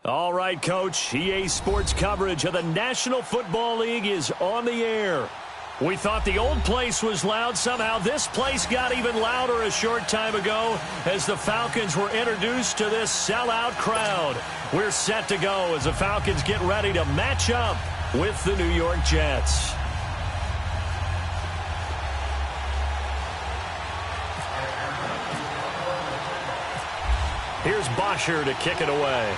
All right, Coach. EA Sports coverage of the National Football League is on the air. We thought the old place was loud. Somehow this place got even louder a short time ago as the Falcons were introduced to this sellout crowd. We're set to go as the Falcons get ready to match up with the New York Jets. Here's Bosher to kick it away.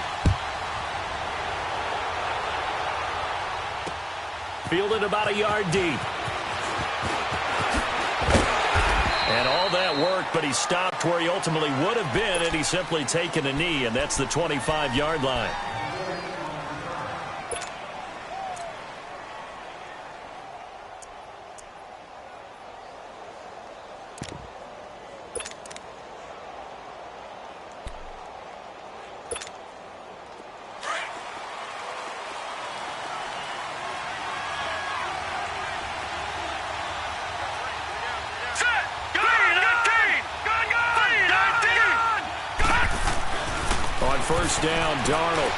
Fielded about a yard deep. And all that worked, but he stopped where he ultimately would have been had he simply taken a knee, and that's the 25-yard line. First down, Darnold.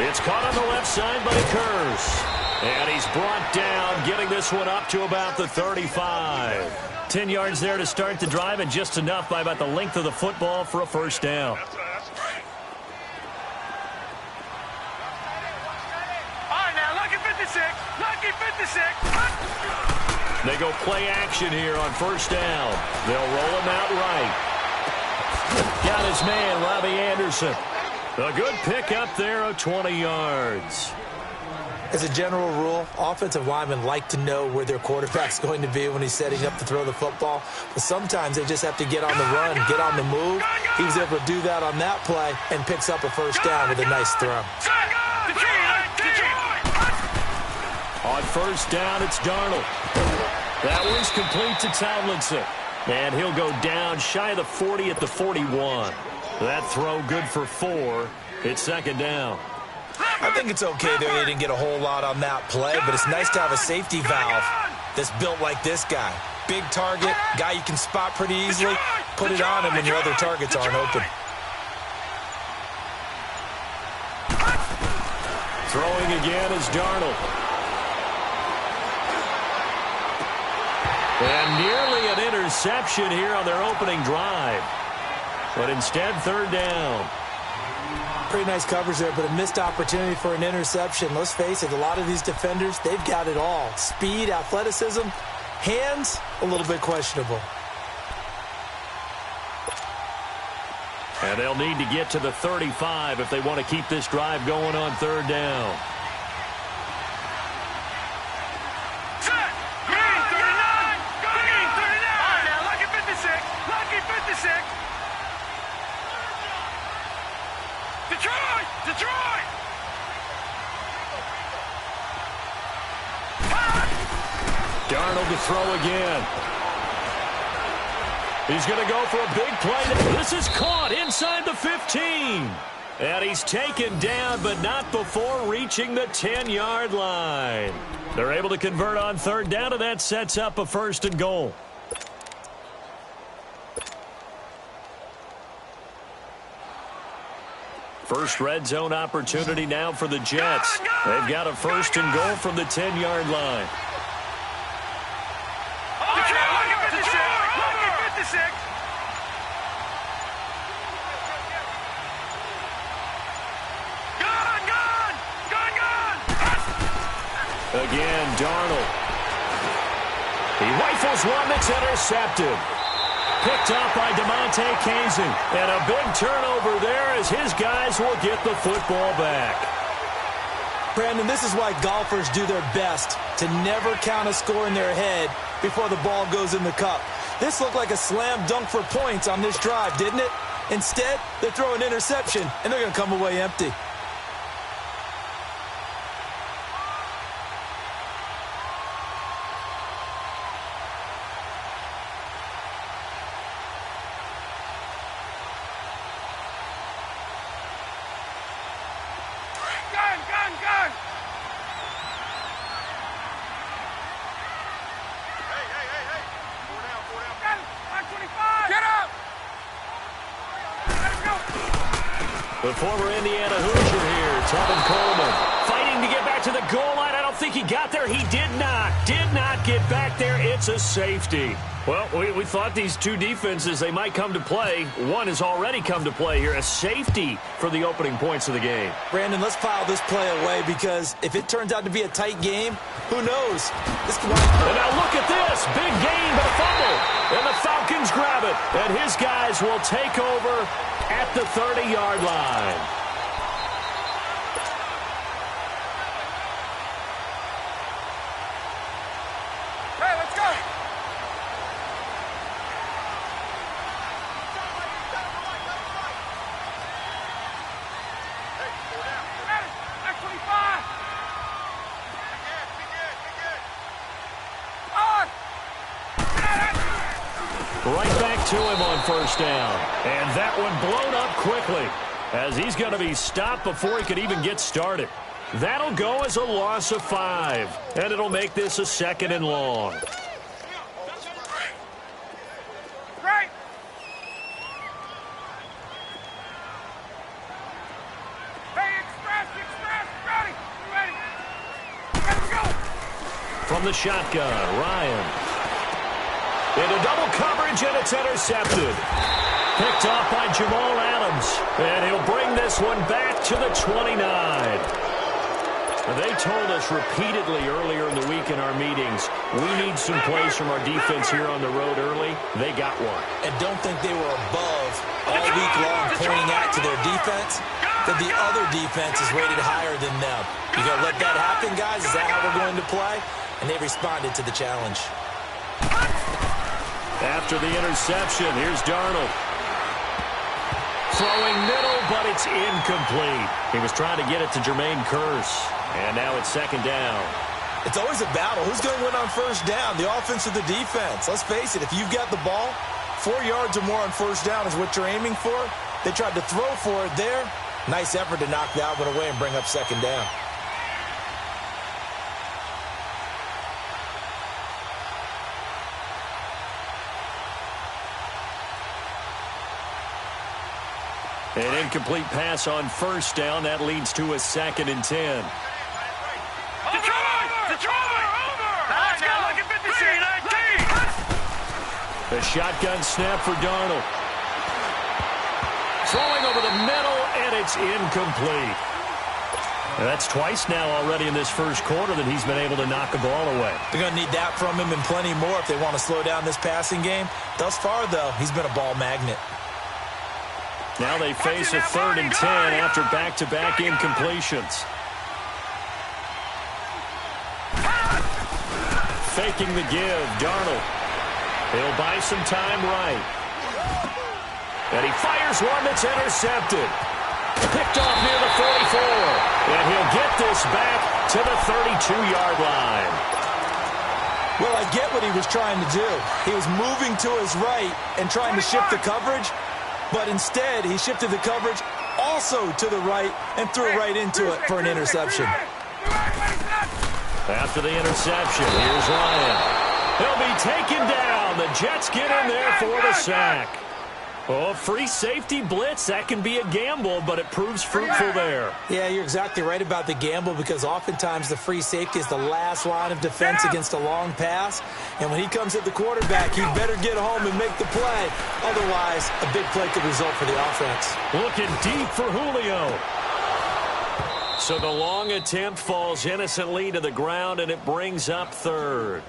It's caught on the left side by Kurz. And he's brought down, getting this one up to about the 35. 10 yards there to start the drive, and just enough by about the length of the football for a first down. All right, now, lucky 56. Lucky 56. They go play action here on first down. They'll roll him out right. Got his man, Robbie Anderson. A good pickup there of 20 yards. As a general rule, offensive linemen like to know where their quarterback's going to be when he's setting up to throw the football. But sometimes they just have to get on the run, get on the move. He was able to do that on that play and picks up a first down with a nice throw. On first down, it's Darnold. That one's complete to Tomlinson. And he'll go down shy of the 40 at the 41. That throw good for 4. It's second down. I think it's okay there they didn't get a whole lot on that play, but it's nice to have a safety valve that's built like this guy. Big target, guy you can spot pretty easily. Put it on him when your other targets aren't open. Throwing again is Darnold. And nearly an interception here on their opening drive. But instead, third down. Pretty nice coverage there, but a missed opportunity for an interception. Let's face it, a lot of these defenders, they've got it all. Speed, athleticism, hands, a little bit questionable. And they'll need to get to the 35 if they want to keep this drive going on third down. Detroit! Darnold to throw again. He's going to go for a big play. This is caught inside the 15. And he's taken down, but not before reaching the 10-yard line. They're able to convert on third down, and that sets up a first and goal. First red zone opportunity now for the Jets. They've got a first and goal from the 10-yard line. Again, Darnold. He rifles one that's intercepted. Picked up by DeMonte Kazin. And a big turnover there as his guys will get the football back. Brandon, this is why golfers do their best to never count a score in their head before the ball goes in the cup. This looked like a slam dunk for points on this drive, didn't it? Instead, they throw an interception, and they're going to come away empty. The former Indiana Hoosier here, Tevin Coleman, fighting to get back to the goal line. I don't think he got there. He did not get back there. It's a safety. Well, we thought these two defenses, they might come to play. One has already come to play here. A safety for the opening points of the game. Brandon, let's file this play away because if it turns out to be a tight game, who knows? This could... And now look at this. Big gain, but a fumble. And the Falcons grab it. And his guys will take over at the 30-yard line. Hey, let's go. Right back to him on first down. And that one blown up quickly as he's going to be stopped before he could even get started. That'll go as a loss of 5. And it'll make this a 2nd and long. Right. Hey, express, ready. Let's go. From the shotgun, Ryan. Into double coverage, and it's intercepted. Picked off by Jamal Adams. And he'll bring this one back to the 29. They told us repeatedly earlier in the week in our meetings, we need some plays from our defense here on the road early. They got one. And don't think they were above all week long pointing out to their defense that the other defense is rated higher than them. You going to let that happen, guys? Is that how we're going to play? And they responded to the challenge. After the interception, here's Darnold. Throwing middle, but it's incomplete. He was trying to get it to Jermaine Kearse. And now it's 2nd down. It's always a battle. Who's going to win on first down, the offense or the defense? Let's face it, if you've got the ball, 4 yards or more on first down is what you're aiming for. They tried to throw for it there. Nice effort to knock that one away and bring up 2nd down. An incomplete pass on first down. That leads to a 2nd and 10. Detroit! Let's go! Look at 56! The shotgun snap for Darnold. Throwing over the middle, and it's incomplete. And that's twice now already in this first quarter that he's been able to knock a ball away. They're going to need that from him and plenty more if they want to slow down this passing game. Thus far, though, he's been a ball magnet. Now they face a 3rd and 10 after back-to-back incompletions. Faking the give, Darnold. He'll buy some time right. And he fires one that's intercepted. Picked off near the 44. And he'll get this back to the 32-yard line. Well, I get what he was trying to do. He was moving to his right and trying to shift the coverage. But instead, he shifted the coverage also to the right and threw right into it for an interception. After the interception, here's Ryan. He'll be taken down. The Jets get in there for the sack. Oh, free safety blitz, that can be a gamble, but it proves fruitful there. Yeah, you're exactly right about the gamble because oftentimes the free safety is the last line of defense against a long pass. And when he comes at the quarterback, he better get home and make the play. Otherwise, a big play could result for the offense. Looking deep for Julio. So the long attempt falls innocently to the ground, and it brings up 3rd.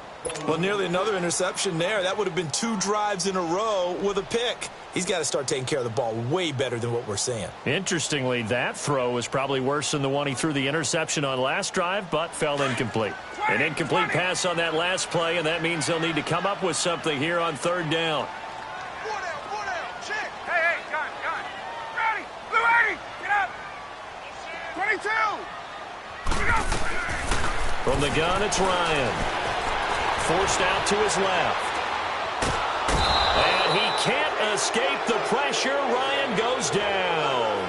Well, nearly another interception there. That would have been 2 drives in a row with a pick. He's got to start taking care of the ball way better than what we're seeing. Interestingly, that throw was probably worse than the one he threw the interception on last drive, but fell incomplete. An incomplete pass on that last play, and that means they'll need to come up with something here on 3rd down. Hey, gun. Ready. Blue 80, get up. 22. From the gun, it's Ryan. Forced out to his left. And he can't escape the pressure. Ryan goes down.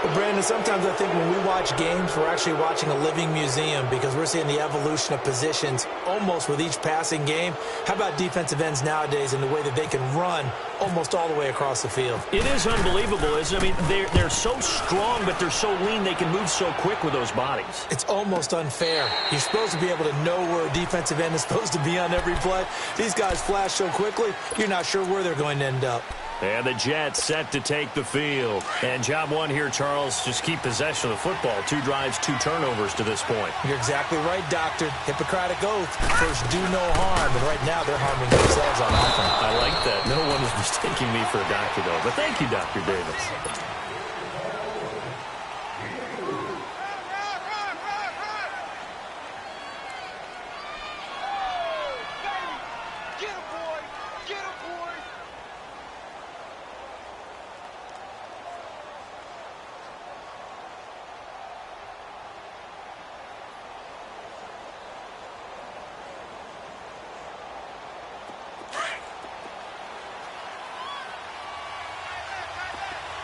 Well, Brandon, sometimes I think when we watch games, we're actually watching a living museum because we're seeing the evolution of positions almost with each passing game. How about defensive ends nowadays and the way that they can run almost all the way across the field? It is unbelievable, isn't it? I mean, they're so strong, but they're so lean, they can move so quick with those bodies. It's almost unfair. You're supposed to be able to know where a defensive end is supposed to be on every play. These guys flash so quickly, you're not sure where they're going to end up. And the Jets set to take the field. And job one here, Charles, just keep possession of the football. 2 drives, 2 turnovers to this point. You're exactly right, Doctor. Hippocratic oath. First, do no harm. And right now, they're harming themselves on offense. I like that. No one is mistaking me for a doctor, though. But thank you, Dr. Davis.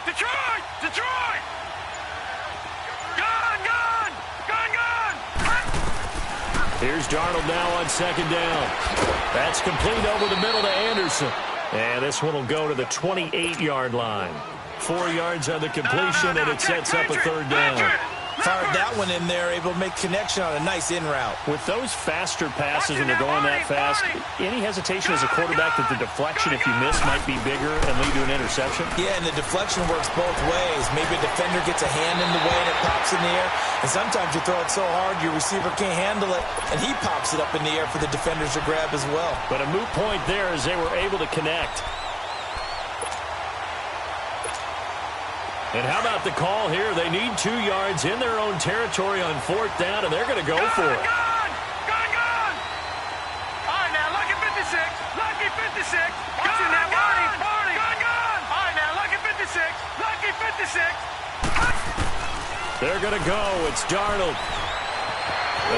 Detroit! Detroit! Gone! Gone! Gone! Gone! Here's Darnold now on 2nd down. That's complete over the middle to Anderson. And this one will go to the 28-yard line. 4 yards on the completion, and it sets up a 3rd down. Fired that one in there, able to make connection on a nice in route. With those faster passes and they're going that fast, any hesitation as a quarterback that the deflection, if you miss, might be bigger and lead to an interception? Yeah, and the deflection works both ways. Maybe a defender gets a hand in the way and it pops in the air. And sometimes you throw it so hard your receiver can't handle it, and he pops it up in the air for the defenders to grab as well. But a moot point there as they were able to connect. And how about the call here? They need 2 yards in their own territory on 4th down, and they're going to go for it. Gone! Gone! Gone! All right, now, lucky 56. Lucky 56. Gone! Now, Barney! Barney! Gone! Gone! All right, now, lucky 56. Lucky 56. They're going to go. It's Darnold.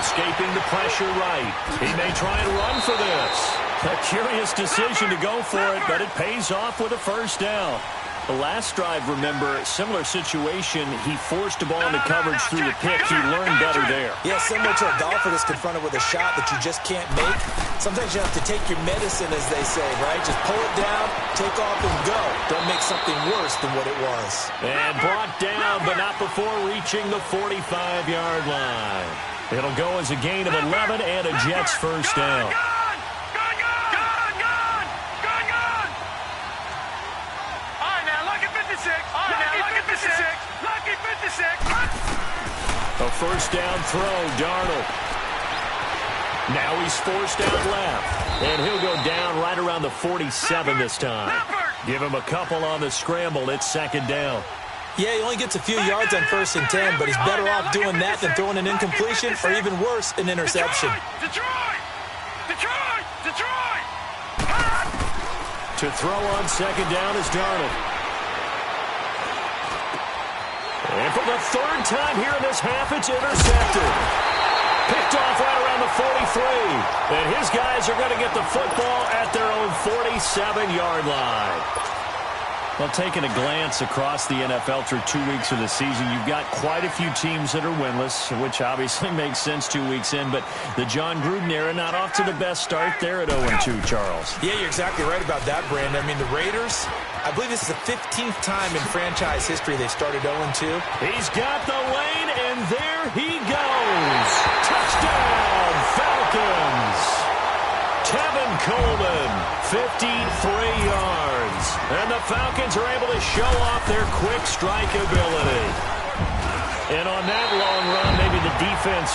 Escaping the pressure right. He may try and run for this. A curious decision to go for it, but it pays off with a 1st down. The last drive, remember, similar situation. He forced the ball into coverage through the pick. He learned better there. Yeah, similar to a golfer that's confronted with a shot that you just can't make. Sometimes you have to take your medicine, as they say, right? Just pull it down, take off, and go. Don't make something worse than what it was. And brought down, but not before reaching the 45-yard line. It'll go as a gain of 11 and a Jets 1st down. A 1st down throw, Darnold. Now he's forced out left. And he'll go down right around the 47 this time. Give him a couple on the scramble. It's 2nd down. Yeah, he only gets a few yards on 1st and 10, but he's better off doing that than throwing an incompletion or even worse, an interception. Detroit! Detroit! Detroit! To throw on 2nd down is Darnold. And for the 3rd time here in this half, it's intercepted. Picked off right around the 43. And his guys are going to get the football at their own 47-yard line. Well, taking a glance across the NFL through 2 weeks of the season, you've got quite a few teams that are winless, which obviously makes sense 2 weeks in. But the John Gruden era not off to the best start there at 0-2, Charles. Yeah, you're exactly right about that, Brandon. I mean, the Raiders, I believe this is the 15th time in franchise history they've started 0-2. He's got the lane, and there he goes. Touchdown, Falcons. Tevin Coleman, 53 yards. And the Falcons are able to show off their quick strike ability. And on that long run, maybe the defense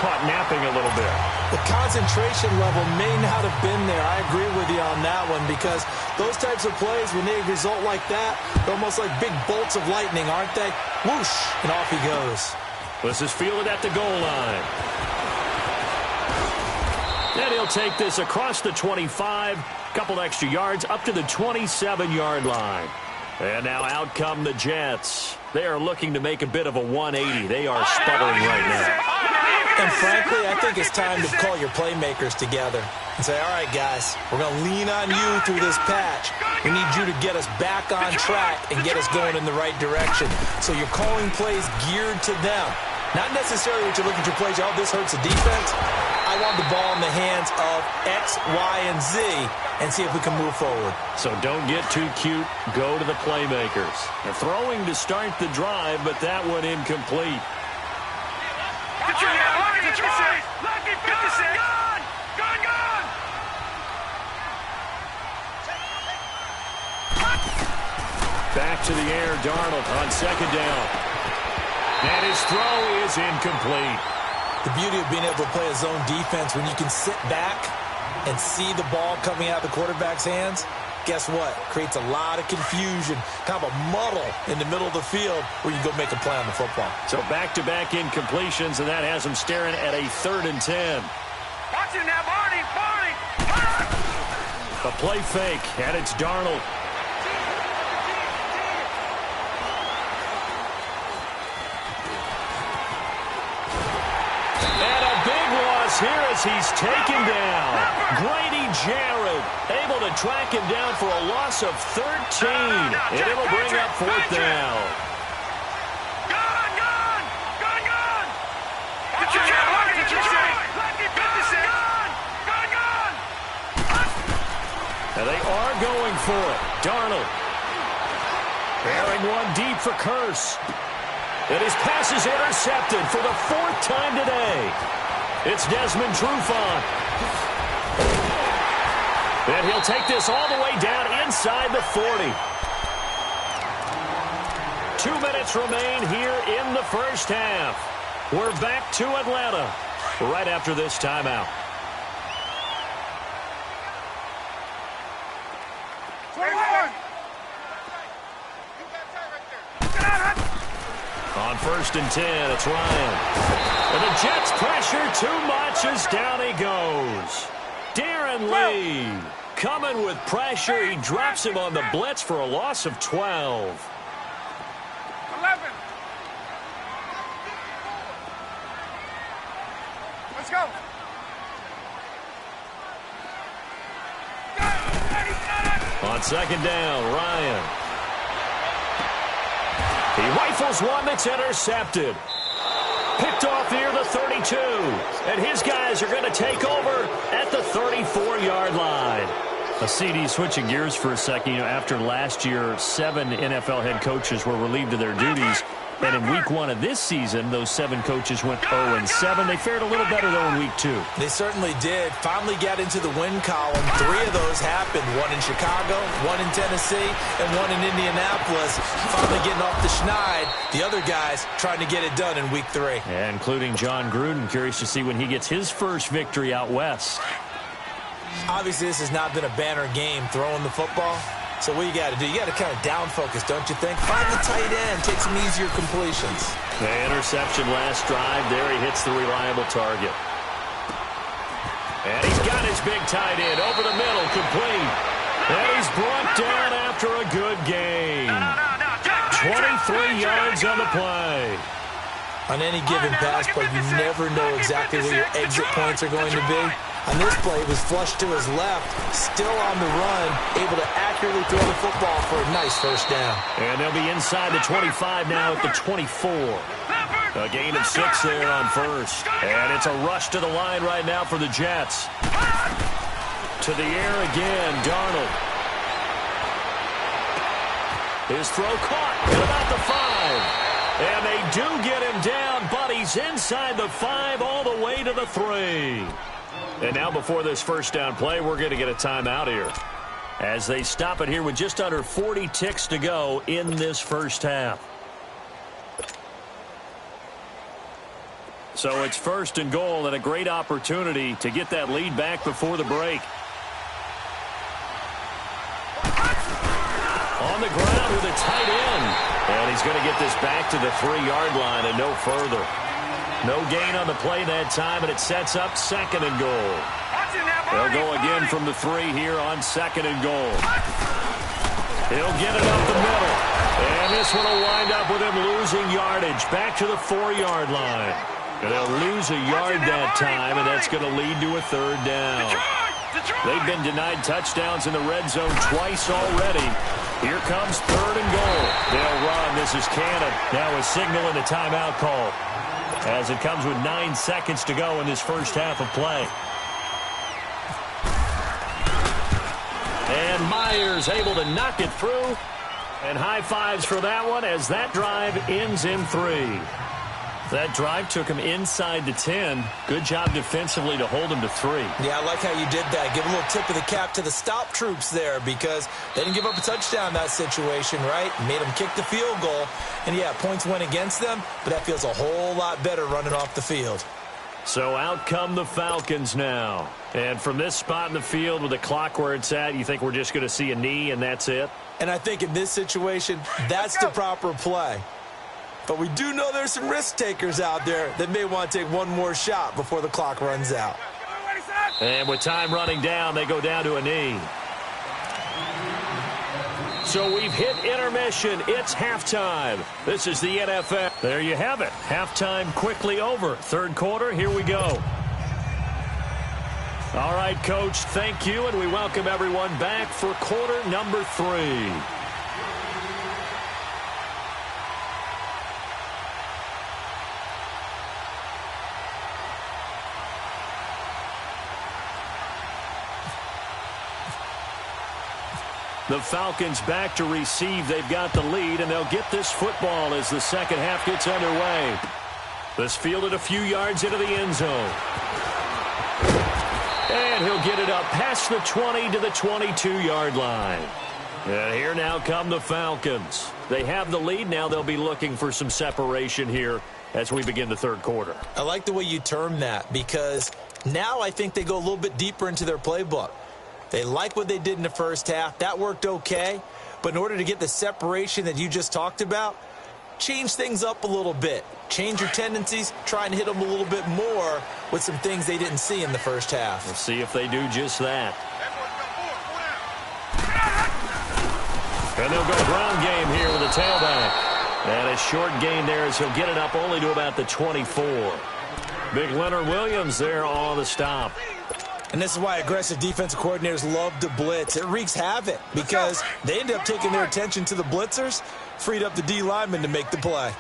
caught napping a little bit. The concentration level may not have been there. I agree with you on that one because those types of plays, when they result like that, they're almost like big bolts of lightning, aren't they? Whoosh, and off he goes. This is fielded at the goal line. And he'll take this across the 25, couple extra yards, up to the 27-yard line. And now out come the Jets. They are looking to make a bit of a 180. They are sputtering right now. And frankly, I think it's time to call your playmakers together and say, all right, guys, we're going to lean on you through this patch. We need you to get us back on track and get us going in the right direction. So you're calling plays geared to them. Not necessarily what you look at your plays, oh, this hurts the defense. I want the ball in the hands of X, Y, and Z and see if we can move forward. So don't get too cute. Go to the playmakers. They're throwing to start the drive, but that one incomplete. Lucky 56. Gone. Back to the air, Darnold on second down. And his throw is incomplete. The beauty of being able to play a zone defense when you can sit back and see the ball coming out of the quarterback's hands, guess what? Creates a lot of confusion, kind of a muddle in the middle of the field where you go make a play on the football. So back-to-back incompletions, and that has him staring at a 3rd and 10. Watch it now, Barney. A play fake, and it's Darnold. And a big loss here as he's taken down. Grady Jarrett able to track him down for a loss of 13. And it'll bring up 4th down. Gone. And they are going for it. Darnold. Bearing one deep for Curse. And his pass is intercepted for the 4th time today. It's Desmond Trufant. And he'll take this all the way down inside the 40. 2 minutes remain here in the first half. We're back to Atlanta right after this timeout. On 1st and 10, it's Ryan. And the Jets pressure too much as down he goes. Darren Lee coming with pressure. He drops him on the blitz for a loss of 12. 11. Let's go. On 2nd down, Ryan. He rifles one that's intercepted. Picked off near the 32. And his guys are going to take over at the 34-yard line. A CD switching gears for a second. After last year, 7 NFL head coaches were relieved of their duties. And in week 1 of this season, those 7 coaches went 0-7. They fared a little better, though, in week 2. They certainly did. Finally got into the win column. 3 of those happened. 1 in Chicago, 1 in Tennessee, and 1 in Indianapolis. Finally getting off the schneid. The other guys trying to get it done in week 3. Yeah, including John Gruden. Curious to see when he gets his first victory out west. Obviously, this has not been a banner game throwing the football. So what you got to do, you got to kind of down focus, don't you think? Find the tight end, take some easier completions. The interception last drive. There he hits the reliable target. And he's got his big tight end over the middle, complete. And he's brought down after a good gain. 23 yards on the play. On any given pass play, you never know exactly where your exit points are going to be. On this play, it was flushed to his left, still on the run, able to accurately throw the football for a nice first down. And they'll be inside the 25 now at the 24. A gain of 6 there on first. And it's a rush to the line right now for the Jets. To the air again, Darnold. His throw caught at about the 5. And they do get him down, but he's inside the 5 all the way to the 3. And now before this first down play, we're going to get a timeout here. As they stop it here with just under 40 ticks to go in this first half. So it's 1st and goal and a great opportunity to get that lead back before the break. On the ground with a tight end. And he's going to get this back to the 3-yard line and no further. No gain on the play that time, and it sets up 2nd and goal. They'll go again from the 3 here on 2nd and goal. He'll get it up the middle. And this one will wind up with him losing yardage back to the 4-yard line. And they'll lose a yard that time, and that's going to lead to a third down. They've been denied touchdowns in the red zone twice already. Here comes third and goal. They'll run. This is Cannon. Now a signal and a timeout call, as it comes with 9 seconds to go in this first half of play. And Myers able to knock it through. And high fives for that one as that drive ends in 3. That drive took him inside the 10. Good job defensively to hold him to 3. Yeah, I like how you did that. Give a little tip of the cap to the stop troops there, because they didn't give up a touchdown in that situation, right? Made them kick the field goal. And, yeah, points went against them, but that feels a whole lot better running off the field. So out come the Falcons now. And from this spot in the field with the clock where it's at, you think we're just going to see a knee and that's it? And I think in this situation, that's the proper play. But we do know there's some risk takers out there that may want to take one more shot before the clock runs out. And with time running down, they go down to a knee. So we've hit intermission. It's halftime. This is the NFL. There you have it. Halftime quickly over. Third quarter, here we go. All right, Coach, thank you, and we welcome everyone back for quarter number 3. The Falcons back to receive. They've got the lead, and they'll get this football as the second half gets underway. This fielded a few yards into the end zone. And he'll get it up past the 20 to the 22-yard line. And here now come the Falcons. They have the lead. Now they'll be looking for some separation here as we begin the third quarter. I like the way you term that, because now I think they go a little bit deeper into their playbook. They like what they did in the first half. That worked okay. But in order to get the separation that you just talked about, change things up a little bit. Change your tendencies. Try and hit them a little bit more with some things they didn't see in the first half. We'll see if they do just that. And they'll go ground game here with a tailback. And a short gain there as he'll get it up only to about the 24. Big Leonard Williams there on the stop. And this is why aggressive defensive coordinators love to blitz. It wreaks havoc because they end up taking their attention to the blitzers, freed up the D lineman to make the play.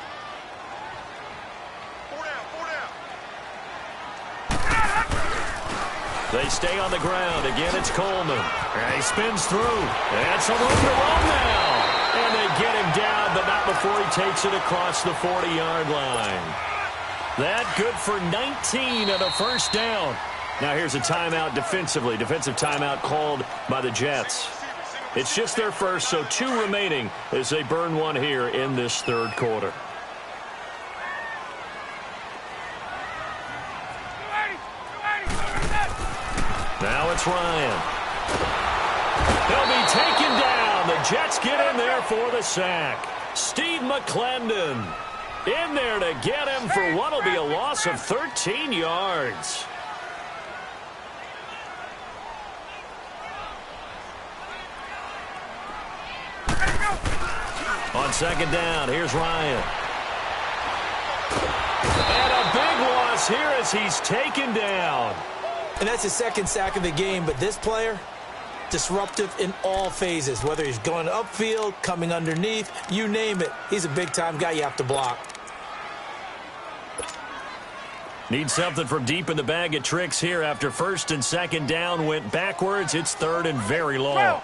They stay on the ground. Again, it's Coleman. And he spins through. And some room to run now. And they get him down, but not before he takes it across the 40-yard line. That good for 19 and a first down. Now here's a timeout defensively. Defensive timeout called by the Jets. It's just their first, so 2 remaining as they burn one here in this third quarter. Now it's Ryan. He'll be taken down. The Jets get in there for the sack. Steve McClendon in there to get him for what will be a loss of 13 yards. On second down, here's Ryan. And a big loss here as he's taken down. And that's his second sack of the game, but this player, disruptive in all phases, whether he's going upfield, coming underneath, you name it. He's a big-time guy you have to block. Need something from deep in the bag of tricks here after first and second down went backwards. It's third and very long.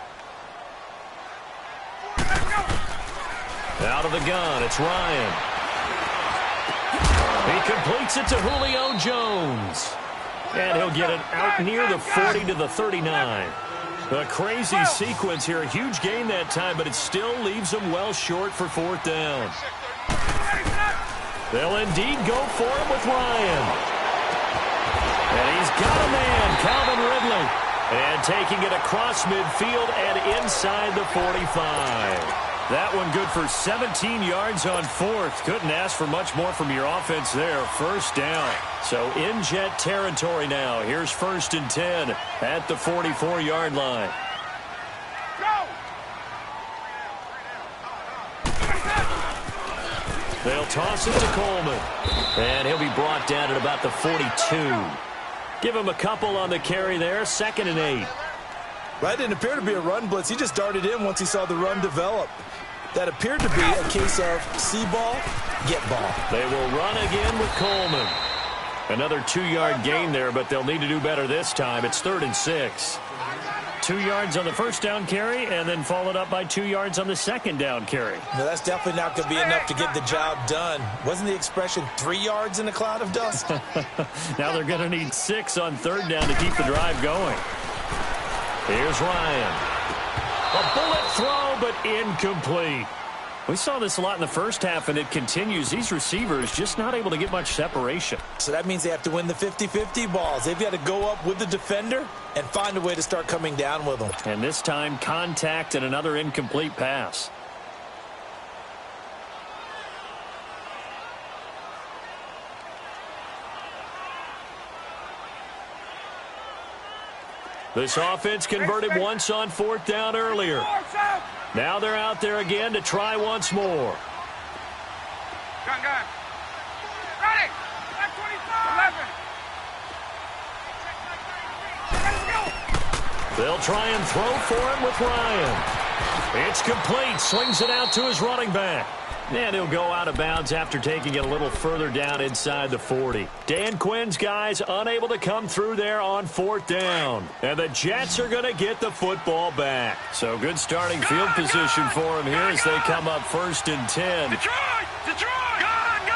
Out of the gun, it's Ryan. He completes it to Julio Jones. And he'll get it out near the 40 to the 39. A crazy sequence here. A huge gain that time, but it still leaves them well short for fourth down. They'll indeed go for him with Ryan. And he's got a man, Calvin Ridley. And taking it across midfield and inside the 45. That one good for 17 yards on fourth. Couldn't ask for much more from your offense there. First down. So in Jet territory now. Here's first and 10 at the 44-yard line. They'll toss it to Coleman. And he'll be brought down at about the 42. Give him a couple on the carry there. 2nd and 8. That didn't appear to be a run blitz. He just darted in once he saw the run develop. That appeared to be a case of see ball, get ball. They will run again with Coleman. Another 2-yard gain there, but they'll need to do better this time. It's 3rd and 6. 2 yards on the first down carry, and then followed up by 2 yards on the second down carry. Well, that's definitely not going to be enough to get the job done. Wasn't the expression 3 yards in a cloud of dust? Now they're going to need 6 on 3rd down to keep the drive going. Here's Ryan. A bullet throw, but incomplete. We saw this a lot in the first half, and it continues. These receivers just not able to get much separation. So that means they have to win the 50-50 balls. They've got to go up with the defender and find a way to start coming down with them. And this time, contact and another incomplete pass. This offense converted once on 4th down earlier. Now they're out there again to try once more. Gun. Ready. 11. They'll try and throw for him with Ryan. It's complete. Swings it out to his running back. And he'll go out of bounds after taking it a little further down inside the 40. Dan Quinn's guys unable to come through there on 4th down. And the Jets are going to get the football back. So good starting field position for him here as they come up 1st and 10. Detroit! Gun!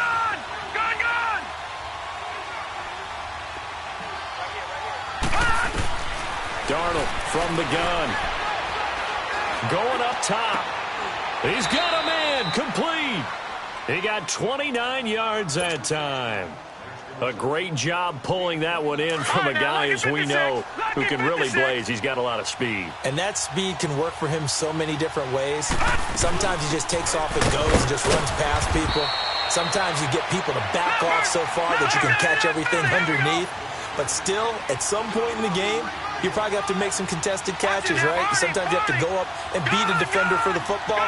Darnold from the gun. Going up top. He's got a man complete. He got 29 yards that time. A great job pulling that one in from a guy, as we know, who can really blaze. He's got a lot of speed. And that speed can work for him so many different ways. Sometimes he just takes off and goes and just runs past people. Sometimes you get people to back off so far that you can catch everything underneath. But still, at some point in the game, you probably have to make some contested catches, right? Sometimes you have to go up and beat a defender for the football.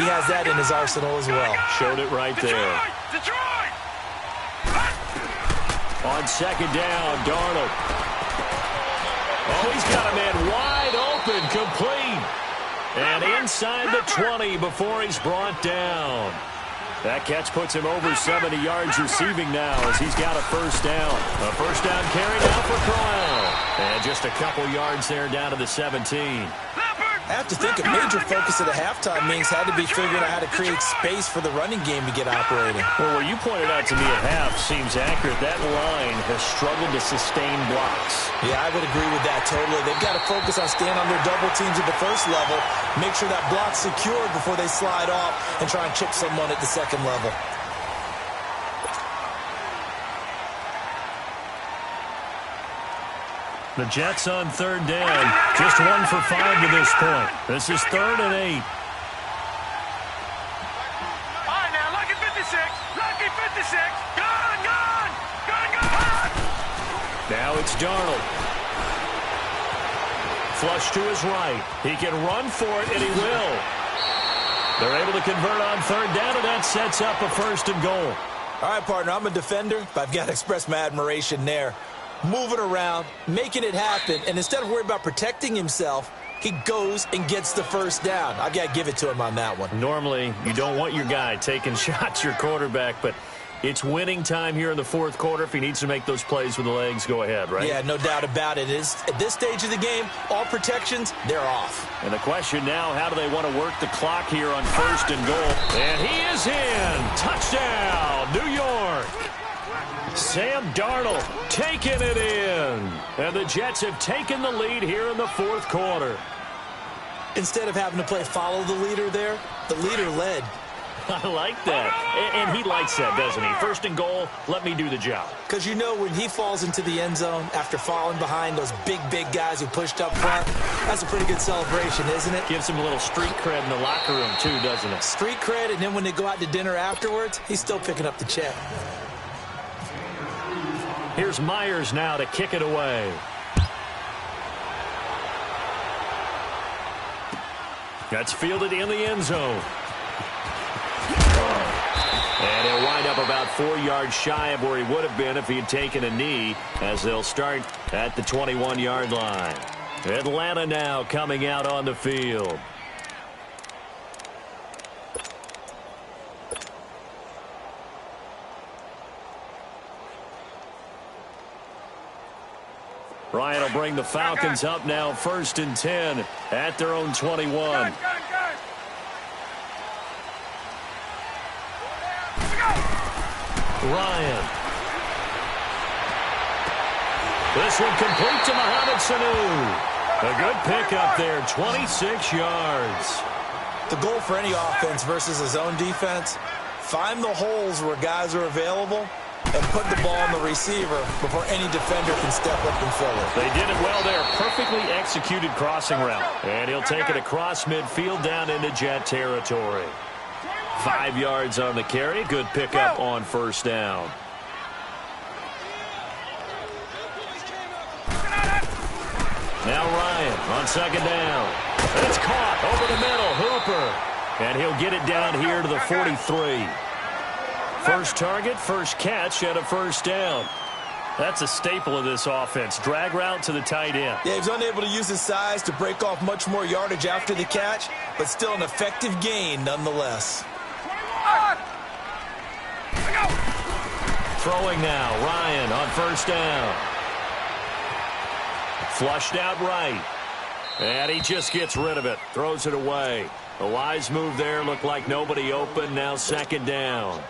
He has that in his arsenal as well. Showed it right there. Detroit! On 2nd down, Darnold. Oh, he's got a man wide open, complete. And inside the 20 before he's brought down. That catch puts him over 70 yards receiving now as he's got a 1st down. A 1st down carry now for Crowell. And just a couple yards there down to the 17. I have to think a major focus at the halftime means had to be figuring out how to create space for the running game to get operating. Well, what you pointed out to me at half seems accurate. That line has struggled to sustain blocks. Yeah, I would agree with that totally. They've got to focus on staying on their double teams at the 1st level, make sure that block's secured before they slide off and try and chip someone at the 2nd level. The Jets on 3rd down. Just 1 for 5 to this point. This is 3rd and 8. All right, now, lucky 56. Lucky 56. Gun! Now it's Darnold. Flush to his right. He can run for it, and he will. They're able to convert on 3rd down, and that sets up a 1st and goal. All right, partner, I'm a defender, but I've got to express my admiration there. Moving around, making it happen, and instead of worrying about protecting himself, he goes and gets the 1st down. I've got to give it to him on that one. Normally, you don't want your guy taking shots, your quarterback, but it's winning time here in the 4th quarter. If he needs to make those plays with the legs, go ahead, right? Yeah, no doubt about it. At this stage of the game, all protections, they're off. And the question now, how do they want to work the clock here on 1st and goal? And he is in. Touchdown, New York. Sam Darnold taking it in. And the Jets have taken the lead here in the 4th quarter. Instead of having to play follow the leader there, the leader led. I like that. And he likes that, doesn't he? 1st and goal, let me do the job. Because you know when he falls into the end zone after falling behind those big guys who pushed up front, that's a pretty good celebration, isn't it? Gives him a little street cred in the locker room, too, doesn't it? Street cred, and then when they go out to dinner afterwards, he's still picking up the check. Here's Myers now to kick it away. That's fielded in the end zone. And 4 yards shy of where he would have been if he had taken a knee, as they'll start at the 21-yard line. Atlanta now coming out on the field. Ryan will bring the Falcons up now 1st and 10 at their own 21. Ryan. This one complete to Mohamed Sanu. A good pickup there, 26 yards. The goal for any offense versus his own defense, find the holes where guys are available and put the ball on the receiver before any defender can step up and fill it. They did it well there. Perfectly executed crossing route. And he'll take it across midfield down into Jet territory. 5 yards on the carry. Good pickup on 1st down. Now Ryan on 2nd down. And it's caught over the middle. Hooper. And he'll get it down here to the 43. First target, first catch, and a 1st down. That's a staple of this offense. Drag route to the tight end. Yeah, he's unable to use his size to break off much more yardage after the catch, but still an effective gain nonetheless. Throwing now, Ryan on 1st down. Flushed out right. And he just gets rid of it. Throws it away. A wise move there. Looked like nobody open. Now 2nd down.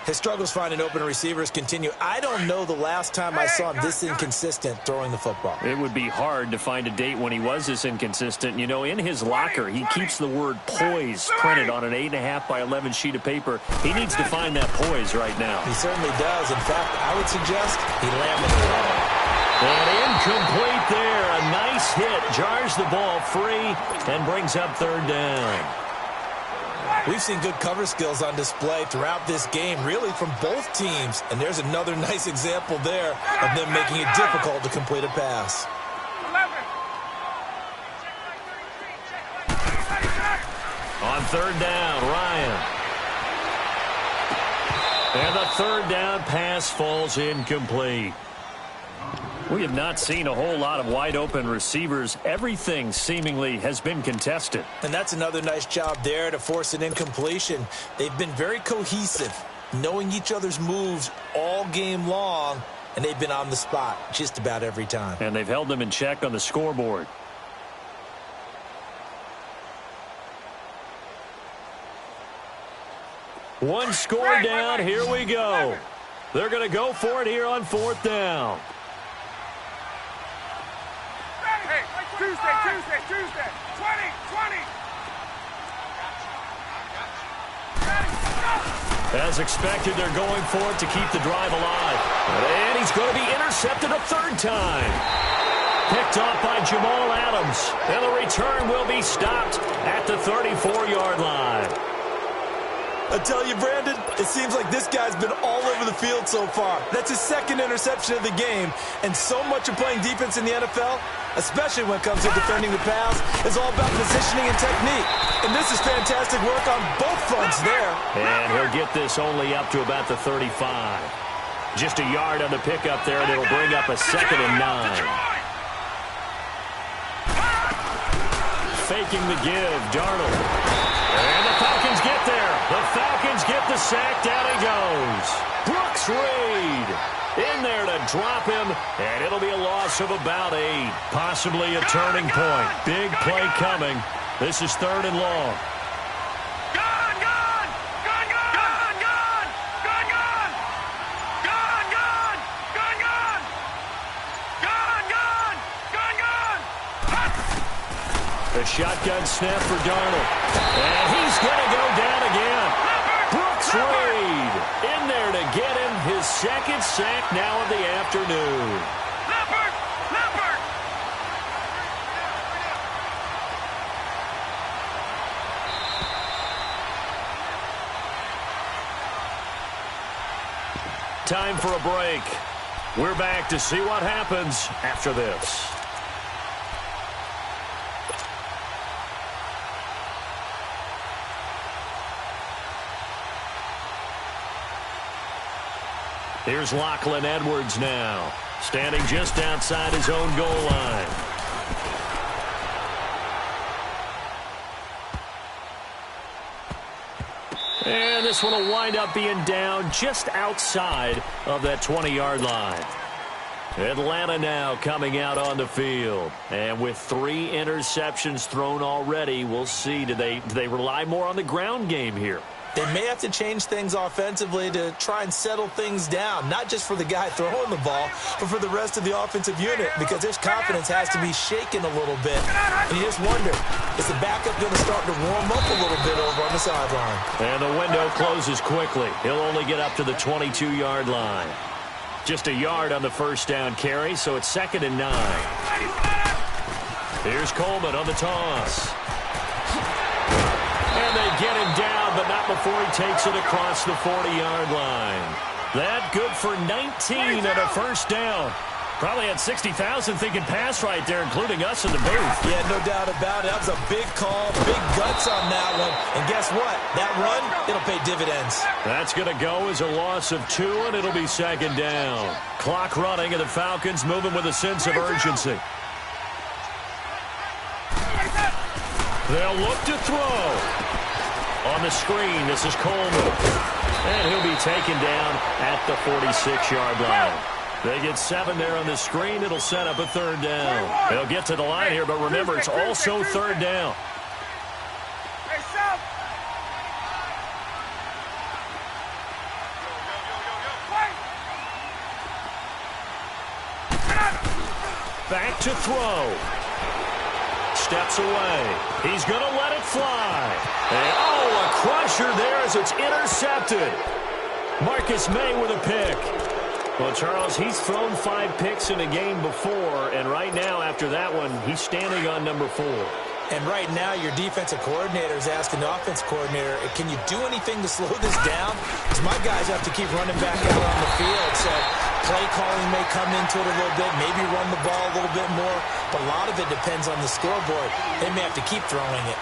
His struggles finding open receivers continue. I don't know the last time I saw him this inconsistent throwing the football. It would be hard to find a date when he was this inconsistent. You know, in his locker, he keeps the word poise printed on an 8.5 by 11 sheet of paper. He needs to find that poise right now. He certainly does. In fact, I would suggest he laminated on it. And incomplete there. A nice hit. Jars the ball free and brings up 3rd down. We've seen good cover skills on display throughout this game, really from both teams. And there's another nice example there of them making it difficult to complete a pass. On 3rd down, Ryan. And the 3rd down pass falls incomplete. We have not seen a whole lot of wide-open receivers. Everything seemingly has been contested. And that's another nice job there to force an incompletion. They've been very cohesive, knowing each other's moves all game long, and they've been on the spot just about every time. And they've held them in check on the scoreboard. One score down. Here we go. They're going to go for it here on 4th down. Tuesday. 20. As expected, they're going for it to keep the drive alive. And he's going to be intercepted a 3rd time. Picked off by Jamal Adams. And the return will be stopped at the 34-yard line. I tell you, Brandon, it seems like this guy's been all over the field so far. That's his 2nd interception of the game. And so much of playing defense in the NFL, especially when it comes to defending the pass, is all about positioning and technique. And this is fantastic work on both fronts there. And he'll get this only up to about the 35. Just a yard on the pickup there, and it'll bring up a 2nd and 9. Faking the give, Darnold. And the Falcons get there. The Falcons get the sack. Down he goes. Brooks Reed in there to drop him, and it'll be a loss of about 8. Possibly a turning point. Big play coming. This is 3rd and long. The shotgun snap for Darnold. And he's going to go down again. Brooks Reed in there to get him his 2nd sack now of the afternoon. Time for a break. We're back to see what happens after this. Here's Lachlan Edwards now, standing just outside his own goal line. And this one will wind up being down just outside of that 20-yard line. Atlanta now coming out on the field. And with 3 interceptions thrown already, we'll see. Do they rely more on the ground game here? They may have to change things offensively to try and settle things down, not just for the guy throwing the ball, but for the rest of the offensive unit, because his confidence has to be shaken a little bit. And you just wonder, is the backup going to start to warm up a little bit over on the sideline? And the window closes quickly. He'll only get up to the 22-yard line. Just a yard on the first down carry, so it's 2nd and 9. Here's Coleman on the toss. And they get him down, but not before he takes it across the 40-yard line. That good for 19 and a first down. Probably had 60,000 thinking pass right there, including us in the booth. Yeah, no doubt about it. That was a big call, big guts on that one. And guess what? That run, it'll pay dividends. That's going to go as a loss of 2, and it'll be 2nd down. Clock running, and the Falcons moving with a sense of urgency. They'll look to throw. On the screen, this is Coleman. And he'll be taken down at the 46-yard line. They get 7 there on the screen. It'll set up a 3rd down. They'll get to the line here, but remember, it's also 3rd down. Back to throw. Steps away. He's going to let it fly. And, a crusher there as it's intercepted. Marcus May with a pick. Well, Charles, he's thrown 5 picks in a game before, and right now, after that one, he's standing on number 4. And right now, your defensive coordinator is asking the offense coordinator, can you do anything to slow this down? Because my guys have to keep running back out on the field, so play calling may come into it a little bit, maybe run the ball a little bit more, but a lot of it depends on the scoreboard. They may have to keep throwing it.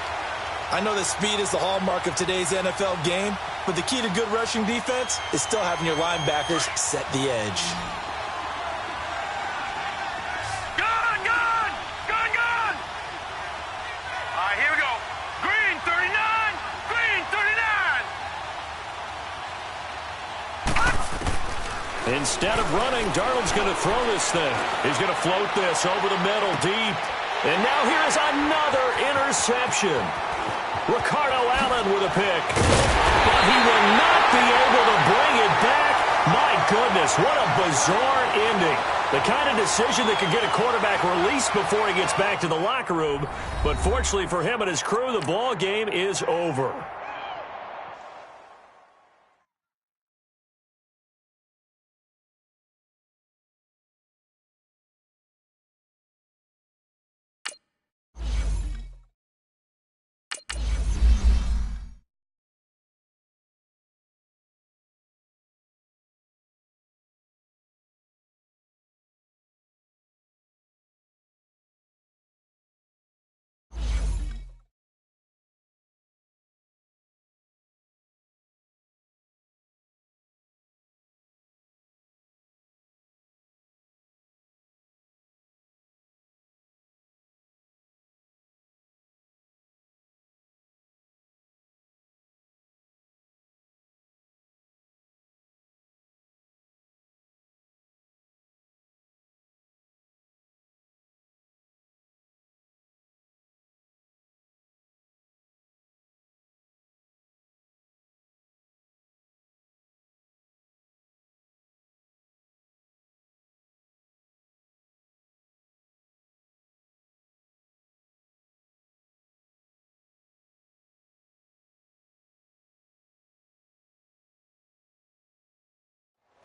I know that speed is the hallmark of today's NFL game, but the key to good rushing defense is still having your linebackers set the edge. Gun! All right, here we go. Green 39! Green 39! Instead of running, Darnold's going to throw this thing. He's going to float this over the middle deep. And now here's another interception. Ricardo Allen with a pick. But he will not be able to bring it back. My goodness, what a bizarre ending. The kind of decision that could get a quarterback released before he gets back to the locker room. But fortunately for him and his crew, the ball game is over.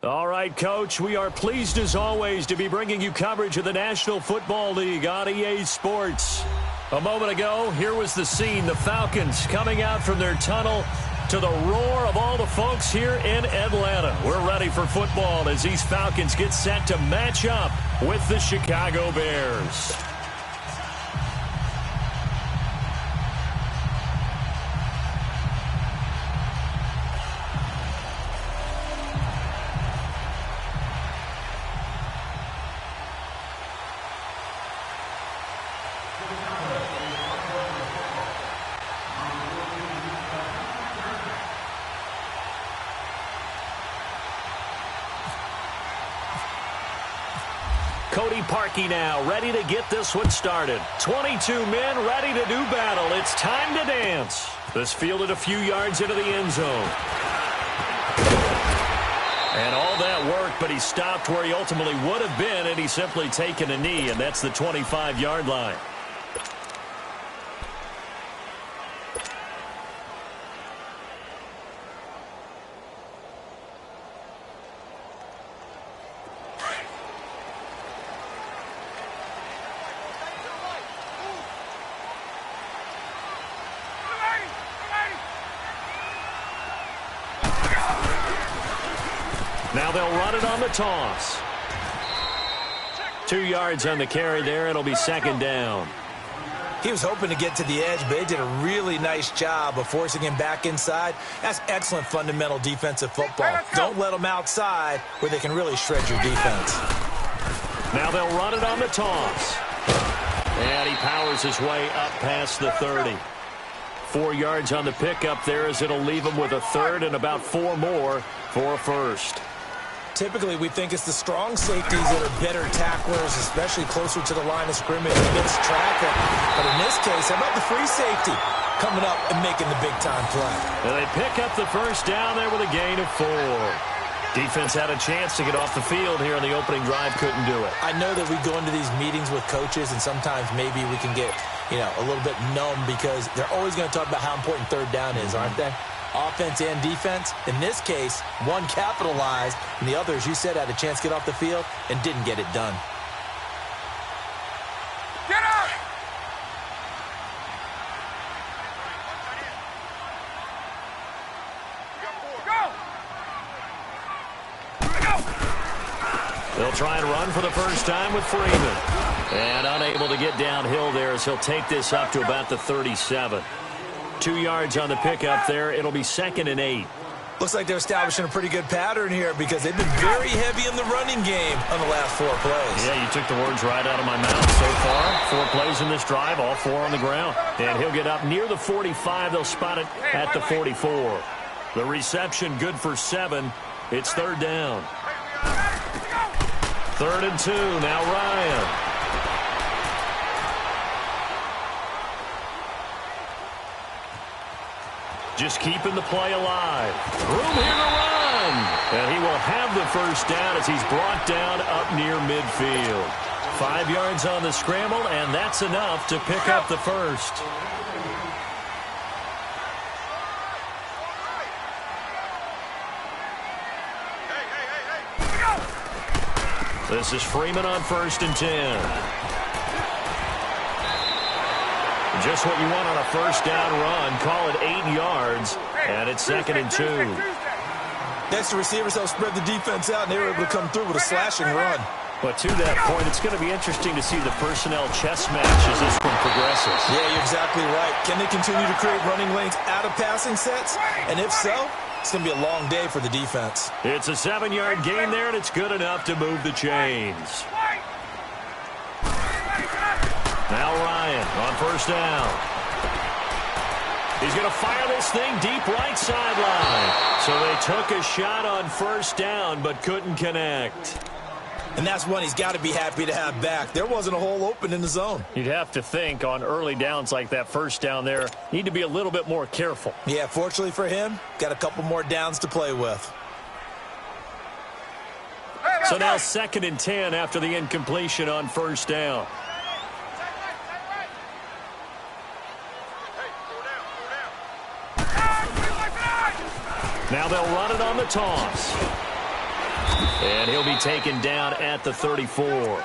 All right, Coach, we are pleased as always to be bringing you coverage of the National Football League on EA Sports. A moment ago, here was the scene, the Falcons coming out from their tunnel to the roar of all the folks here in Atlanta. We're ready for football as these Falcons get set to match up with the Chicago Bears. Cody Parkey now, ready to get this one started. 22 men ready to do battle. It's time to dance. This fielded a few yards into the end zone. And all that work, but he stopped where he ultimately would have been, and he's simply taken a knee, and that's the 25-yard line. Now they'll run it on the toss. 2 yards on the carry there. It'll be second down. He was hoping to get to the edge, but they did a really nice job of forcing him back inside. That's excellent fundamental defensive football. Don't let them outside where they can really shred your defense. Now they'll run it on the toss. And he powers his way up past the 30. 4 yards on the pickup there as it'll leave him with a third and about 4 more for a first. Typically, we think it's the strong safeties that are better tacklers, especially closer to the line of scrimmage against traffic. But in this case, how about the free safety coming up and making the big-time play? And they pick up the first down there with a gain of 4. Defense had a chance to get off the field here in the opening drive, couldn't do it. I know that we go into these meetings with coaches, and sometimes maybe we can get, a little bit numb because they're always going to talk about how important third down is, aren't they? Offense and defense. In this case, one capitalized, and the other, as you said, had a chance to get off the field and didn't get it done. Get up! Go! They'll try and run for the first time with Freeman. And unable to get downhill there as he'll take this up to about the 37. 2 yards on the pickup there. It'll be second and 8. Looks like they're establishing a pretty good pattern here because they've been very heavy in the running game on the last 4 plays. Yeah, you took the words right out of my mouth so far. 4 plays in this drive, all 4 on the ground. And he'll get up near the 45. They'll spot it at the 44. The reception good for 7. It's third down. 3rd and 2. Now Ryan. Just keeping the play alive. Room here to run. And he will have the first down as he's brought down up near midfield. 5 yards on the scramble, and that's enough to pick up the first. This is Freeman on 1st and 10. Just what you want on a first down run. Call it 8 yards, and it's 2nd and 2. Next, the receivers help spread the defense out, and they were able to come through with a slashing run. But to that point, it's going to be interesting to see the personnel chess match as this one progresses. Yeah, you're exactly right. Can they continue to create running lanes out of passing sets? And if so, it's going to be a long day for the defense. It's a 7-yard gain there, and it's good enough to move the chains. Now Ryan on first down. He's going to fire this thing deep right sideline. So they took a shot on first down but couldn't connect. And that's one he's got to be happy to have back. There wasn't a hole open in the zone. You'd have to think on early downs like that first down there, need to be a little bit more careful. Yeah, fortunately for him, got a couple more downs to play with. So now 2nd and 10 after the incompletion on first down. Now they'll run it on the toss. And he'll be taken down at the 34.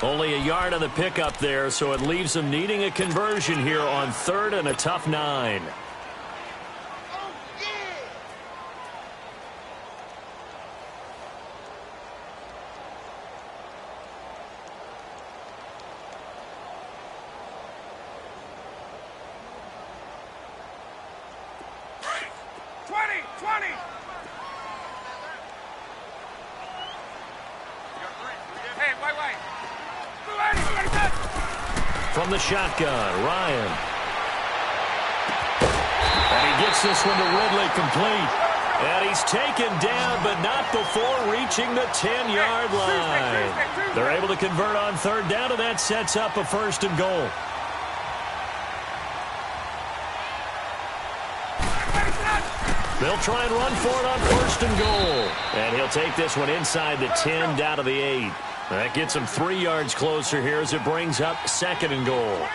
Only a yard on the pickup there, so it leaves them needing a conversion here on 3rd and a tough 9. From the shotgun, Ryan. And he gets this one to Ridley complete. And he's taken down, but not before reaching the 10-yard line. They're able to convert on third down, and that sets up a first and goal. They'll try and run for it on first and goal. And he'll take this one inside the 10 down to the 8. That gets him 3 yards closer here as it brings up second and goal.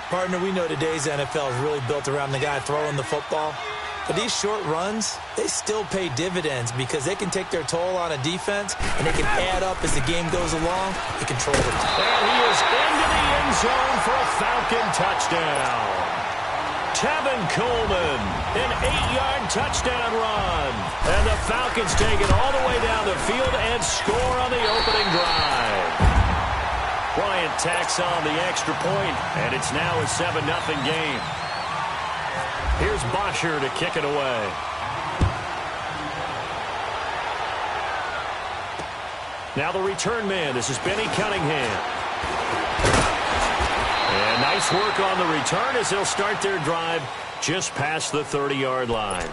Partner, we know today's NFL is really built around the guy throwing the football. But these short runs, they still pay dividends because they can take their toll on a defense, and they can add up as the game goes along and control it. And he is into the end zone for a Falcon touchdown. Tevin Coleman, an 8-yard touchdown run. And the Falcons take it all the way down the field and score on the opening drive. Bryant tacks on the extra point, and it's now a 7-0 game. Here's Bosher to kick it away. Now the return man. This is Benny Cunningham. And nice work on the return as they'll start their drive just past the 30-yard line.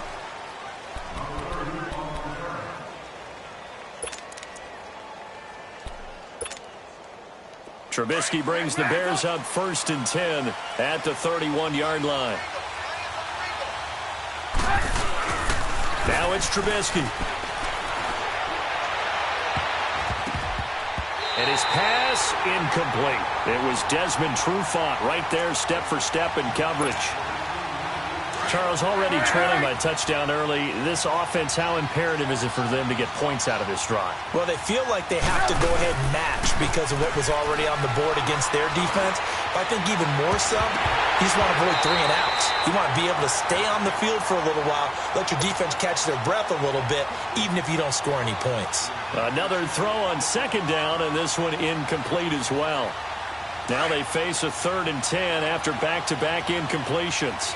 Trubisky brings the Bears up 1st and 10 at the 31-yard line. Now it's Trubisky. And his pass incomplete. It was Desmond Trufant right there, step for step in coverage. Charles, already trailing by touchdown early. This offense, how imperative is it for them to get points out of this drive? Well, they feel like they have to go ahead and match because of what was already on the board against their defense. But I think even more so, you just want to avoid 3 and outs. You want to be able to stay on the field for a little while, let your defense catch their breath a little bit, even if you don't score any points. Another throw on second down, and this one incomplete as well. Now they face a 3rd and 10 after back-to-back incompletions.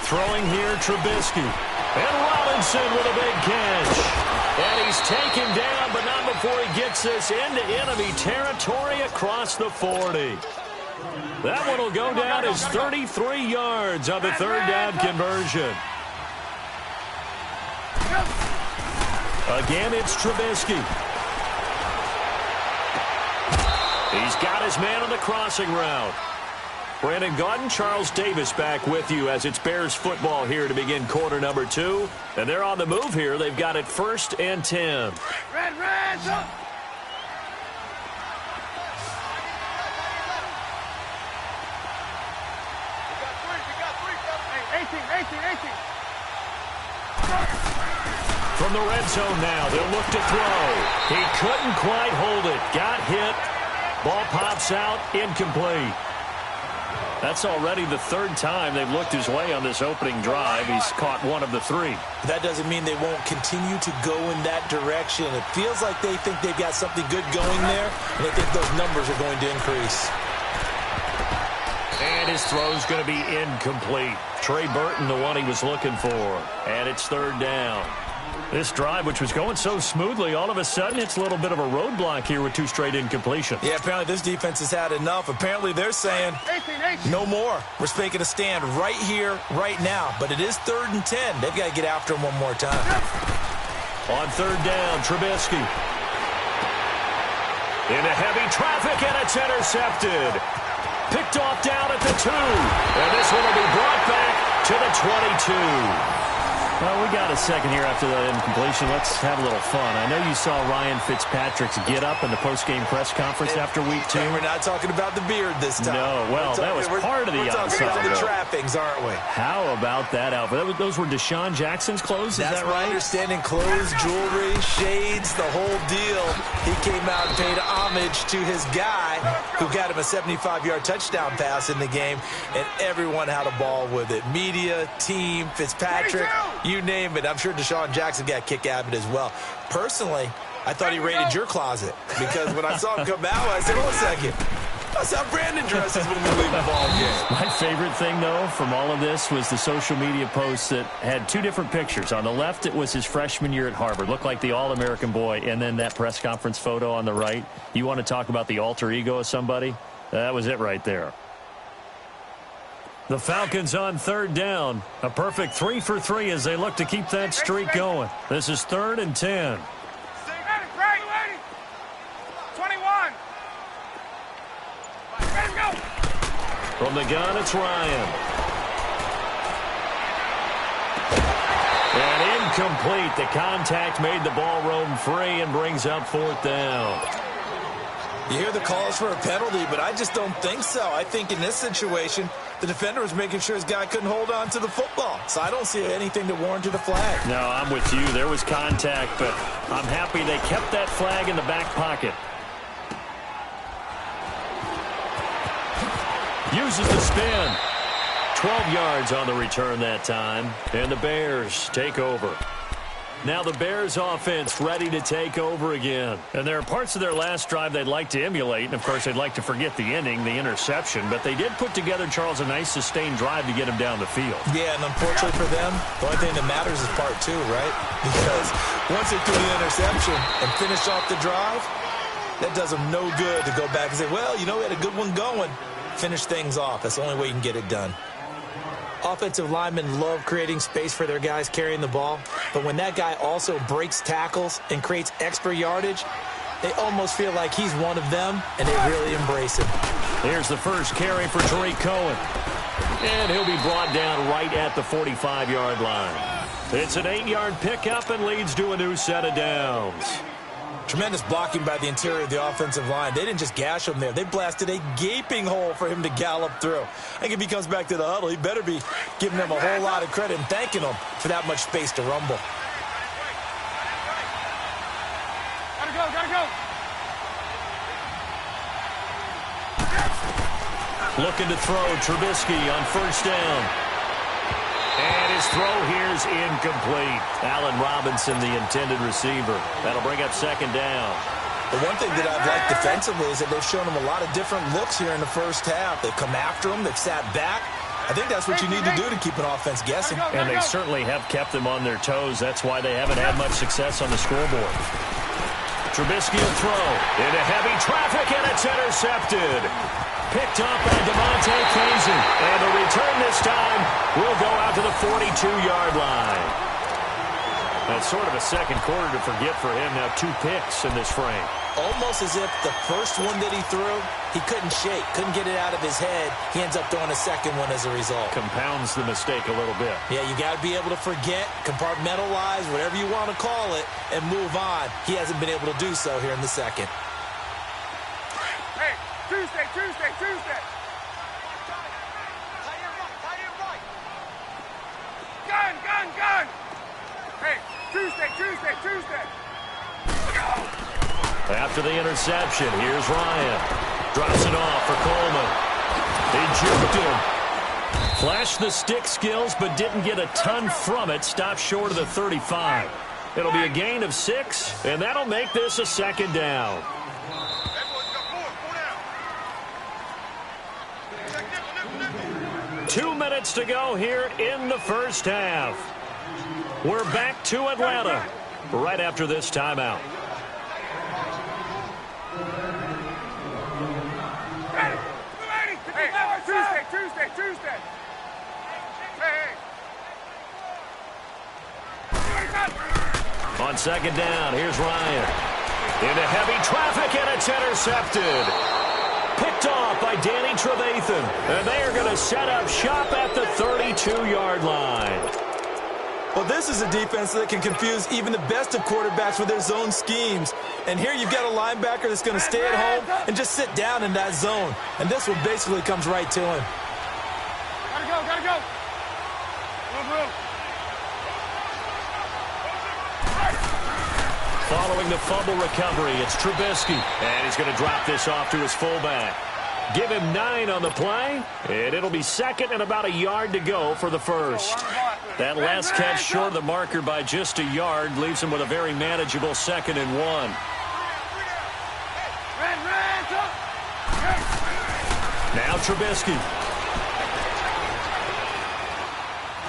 Throwing here, Trubisky. And Robinson with a big catch. And he's taken down, but not before he gets this into enemy territory across the 40. That one will go down as 33 yards on the 3rd down conversion. Again, it's Trubisky. He's got his man on the crossing route. Brandon Gaudin, Charles Davis back with you as it's Bears football here to begin quarter number 2. And they're on the move here. They've got it 1st and 10. Red, up. From the red zone now, they'll look to throw. He couldn't quite hold it. Got hit. Ball pops out. Incomplete. That's already the 3rd time they've looked his way on this opening drive. He's caught 1 of the 3. That doesn't mean they won't continue to go in that direction. It feels like they think they've got something good going there, and they think those numbers are going to increase. And his throw's going to be incomplete. Trey Burton, the one he was looking for. And it's 3rd down. This drive, which was going so smoothly, all of a sudden it's a little bit of a roadblock here with 2 straight incompletions. Yeah, apparently this defense has had enough. Apparently they're saying, no more. We're making a stand right here, right now. But it is 3rd and 10. They've got to get after him one more time. On 3rd down, Trubisky. Into heavy traffic, and it's intercepted. Picked off down at the 2. And this one will be brought back to the 22. Well, we got a second here after the incompletion. Let's have a little fun. I know you saw Ryan Fitzpatrick's get up in the post-game press conference after week 2. We're not talking about the beard this time. No, well, that was part of the ensemble. We're talking about the trappings, aren't we? How about that outfit? Those were Deshaun Jackson's clothes, is that right? That's my understanding. Clothes, jewelry, shades, the whole deal. He came out and paid homage to his guy who got him a 75-yard touchdown pass in the game, and everyone had a ball with it. Media, team, Fitzpatrick. You name it. I'm sure Deshaun Jackson got a kick out of it as well. Personally, I thought he raided your closet because when I saw him come out, I said, hold a second. That's how Brandon dresses when we leave the ball game. My favorite thing, though, from all of this was the social media posts that had 2 different pictures. On the left, it was his freshman year at Harvard. Looked like the All-American boy. And then that press conference photo on the right. You want to talk about the alter ego of somebody? That was it right there. The Falcons on third down. A perfect 3 for 3 as they look to keep that streak going. This is 3rd and 10. 21. Let's go. From the gun, it's Ryan. And incomplete. The contact made the ball roam free and brings up 4th down. You hear the calls for a penalty, but I just don't think so. I think in this situation, the defender was making sure his guy couldn't hold on to the football. So I don't see anything that warranted a flag. No, I'm with you. There was contact, but I'm happy they kept that flag in the back pocket. Uses the spin. 12 yards on the return that time. And the Bears take over. Now the Bears offense ready to take over again. And there are parts of their last drive they'd like to emulate. And, of course, they'd like to forget the ending, the interception. But they did put together, Charles, a nice sustained drive to get him down the field. Yeah, and unfortunately for them, the only thing that matters is part 2, right? Because once they threw the interception and finished off the drive, that does them no good to go back and say, well, you know, we had a good one going. Finish things off. That's the only way you can get it done. Offensive linemen love creating space for their guys carrying the ball, but when that guy also breaks tackles and creates extra yardage, they almost feel like he's one of them, and they really embrace him. Here's the first carry for Tariq Cohen. And he'll be brought down right at the 45-yard line. It's an 8-yard pickup and leads to a new set of downs. Tremendous blocking by the interior of the offensive line. They didn't just gash him there. They blasted a gaping hole for him to gallop through. I think if he comes back to the huddle, he better be giving them a whole lot of credit and thanking them for that much space to rumble. Gotta go, gotta go. Looking to throw, Trubisky on first down. And his throw here is incomplete. Allen Robinson, the intended receiver. That'll bring up 2nd down. The one thing that I've liked defensively is that they've shown him a lot of different looks here in the first half. They've come after him. They've sat back. I think that's what you need to do to keep an offense guessing. And they certainly have kept them on their toes. That's why they haven't had much success on the scoreboard. Trubisky will throw into heavy traffic, and it's intercepted. Picked up by Devontae Kazee. And the return this time will go out to the 42-yard line. That's sort of a second quarter to forget for him. Now 2 picks in this frame. Almost as if the first one that he threw, he couldn't shake, couldn't get it out of his head. He ends up throwing a second one as a result. Compounds the mistake a little bit. Yeah, you got to be able to forget, compartmentalize, whatever you want to call it, and move on. He hasn't been able to do so here in the second. Hey, Tuesday. Gun. Hey, Tuesday. After the interception, here's Ryan. Drops it off for Coleman. They juked him. Flashed the stick skills, but didn't get a ton from it. Stopped short of the 35. It'll be a gain of 6, and that'll make this a 2nd down. 2 minutes to go here in the first half. We're back to Atlanta right after this timeout. Hey, Tuesday. Hey. On 2nd down, here's Ryan. Into heavy traffic, and it's intercepted. Picked off by Danny Trevathan. And they are going to set up shop at the 32-yard line. Well, this is a defense that can confuse even the best of quarterbacks with their zone schemes. And here you've got a linebacker that's going to stay at home and just sit down in that zone. And this one basically comes right to him. Gotta go. Following the fumble recovery, it's Trubisky. And he's going to drop this off to his fullback. Give him 9 on the play, and it'll be 2nd and about a yard to go for the first. That last catch short of the marker by just a yard leaves him with a very manageable 2nd and 1. Now Trubisky.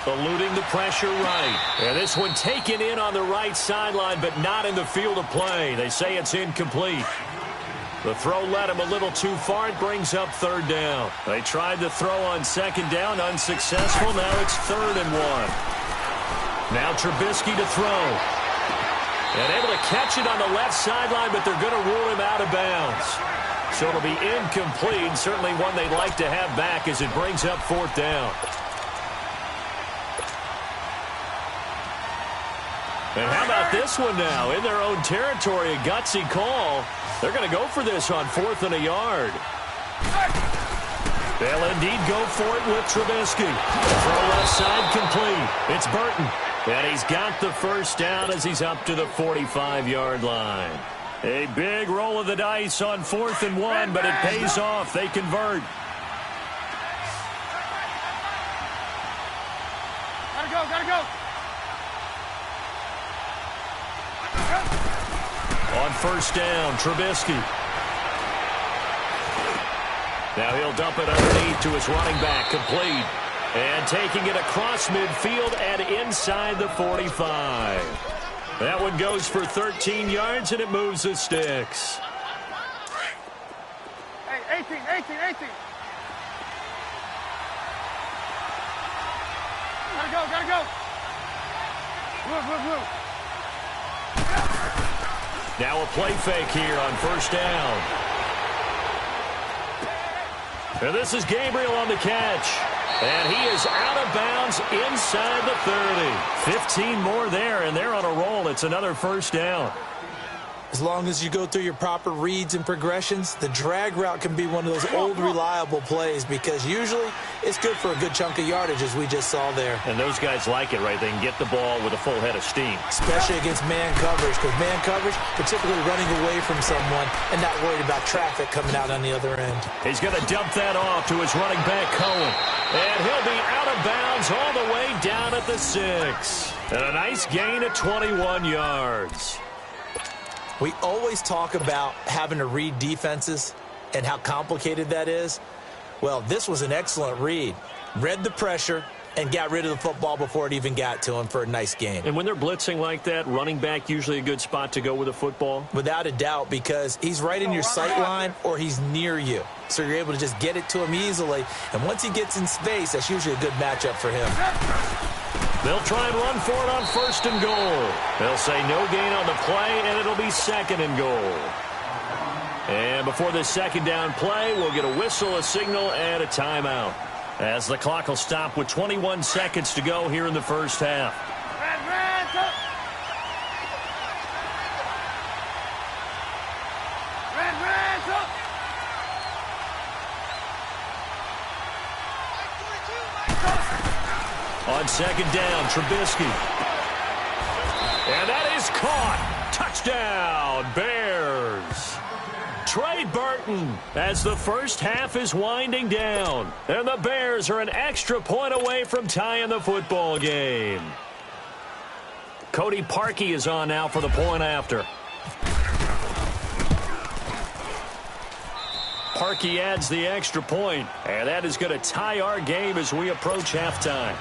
Eluding the pressure right. And this one taken in on the right sideline, but not in the field of play. They say it's incomplete. The throw led him a little too far. It brings up third down. They tried to throw on second down, unsuccessful. Now it's 3rd and 1. Now Trubisky to throw. And able to catch it on the left sideline, but they're going to rule him out of bounds. So it'll be incomplete. Certainly one they'd like to have back as it brings up 4th down. And how about this one now? In their own territory, a gutsy call. They're going to go for this on 4th and a yard. They'll indeed go for it with Trubisky. Throw left side complete. It's Burton. And he's got the first down as he's up to the 45-yard line. A big roll of the dice on 4th and 1, but it pays off. They convert. Gotta go. On first down, Trubisky. Now he'll dump it underneath to his running back, complete. And taking it across midfield and inside the 45. That one goes for 13 yards, and it moves the sticks. Hey, 18. Gotta go. Move. Now a play fake here on first down. And this is Gabriel on the catch. And he is out of bounds inside the 30. 15 more there, and they're on a roll. It's another first down. As long as you go through your proper reads and progressions, the drag route can be one of those old reliable plays because usually it's good for a good chunk of yardage, as we just saw there. And those guys like it, right? They can get the ball with a full head of steam. Especially against man coverage, because man coverage, particularly running away from someone and not worried about traffic coming out on the other end. He's going to dump that off to his running back, Cohen. And he'll be out of bounds all the way down at the 6. And a nice gain of 21 yards. We always talk about having to read defenses and how complicated that is. Well, this was an excellent read. Read the pressure and got rid of the football before it even got to him for a nice gain. And when they're blitzing like that, running back usually a good spot to go with a football? Without a doubt, because he's right in your sight line or he's near you. So you're able to just get it to him easily. And once he gets in space, that's usually a good matchup for him. They'll try and run for it on 1st and goal. They'll say no gain on the play, and it'll be 2nd and goal. And before this second down play, we'll get a whistle, a signal, and a timeout, as the clock will stop with 21 seconds to go here in the first half. On second down, Trubisky. And that is caught. Touchdown, Bears. Trey Burton as the first half is winding down. And the Bears are an extra point away from tying the football game. Cody Parkey is on now for the point after. Parkey adds the extra point, and that is going to tie our game as we approach halftime.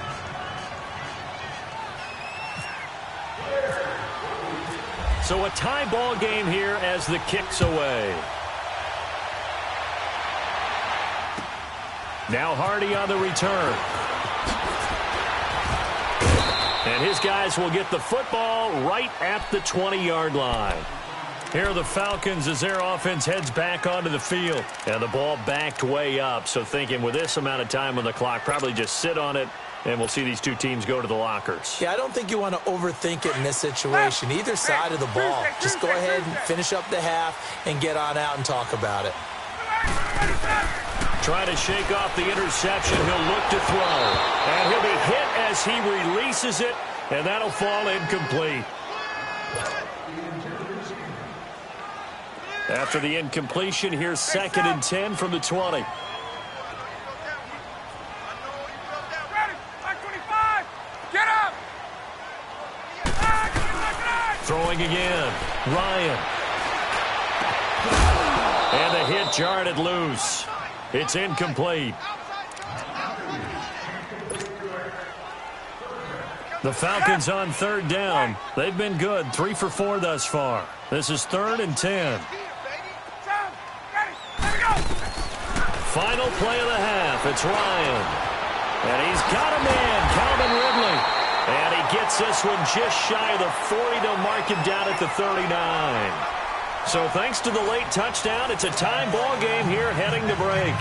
So a tie ball game here as the kick's away. Now Hardy on the return. And his guys will get the football right at the 20-yard line. Here are the Falcons as their offense heads back onto the field. And the ball backed way up. So thinking with this amount of time on the clock, probably just sit on it. And we'll see these two teams go to the lockers. Yeah, I don't think you want to overthink it in this situation. Either side of the ball. Just go ahead and finish up the half and get on out and talk about it. Trying to shake off the interception. He'll look to throw. And he'll be hit as he releases it. And that'll fall incomplete. After the incompletion, here's 2nd and 10 from the 20. Throwing again. Ryan. And the hit jarred it loose. It's incomplete. The Falcons on 3rd down. They've been good. 3 for 4 thus far. This is 3rd and 10. Final play of the half. It's Ryan. And he's got a man, Calvin Ridley. And he gets this one just shy of the 40. They'll mark him down at the 39. So thanks to the late touchdown, it's a time ball game here heading to break.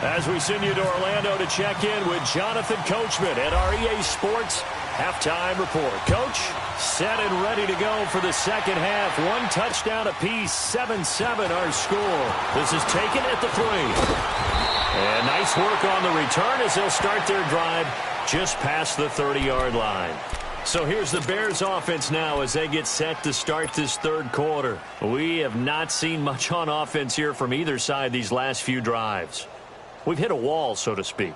As we send you to Orlando to check in with Jonathan Coachman at our EA Sports Halftime Report. Coach, set and ready to go for the second half. One touchdown apiece, 7-7 our score. This is taken at the 3. And nice work on the return as they'll start their drive just past the 30-yard line. So here's the Bears offense now as they get set to start this third quarter. We have not seen much on offense here from either side these last few drives. We've hit a wall, so to speak.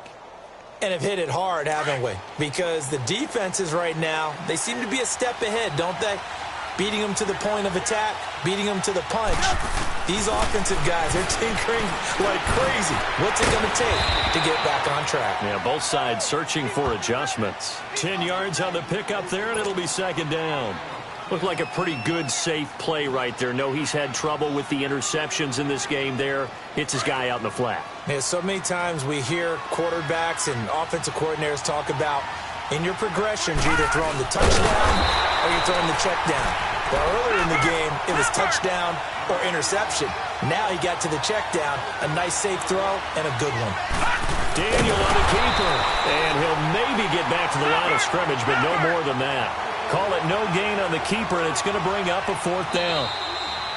And have hit it hard, haven't we? Because the defenses right now, they seem to be a step ahead, don't they? Beating them to the point of attack, beating them to the punch. These offensive guys, they're tinkering like crazy. What's it going to take to get back on track? Yeah, both sides searching for adjustments. 10 yards on the pickup there, and it'll be second down. Looked like a pretty good, safe play right there. No, he's had trouble with the interceptions in this game there. Hits his guy out in the flat. Yeah, so many times we hear quarterbacks and offensive coordinators talk about in your progressions, you're either throwing the touchdown or you're throwing the check down. Well, earlier in the game, it was touchdown or interception. Now he got to the check down, a nice safe throw, and a good one. Daniel on the keeper, and he'll maybe get back to the line of scrimmage, but no more than that. Call it no gain on the keeper, and it's going to bring up a fourth down.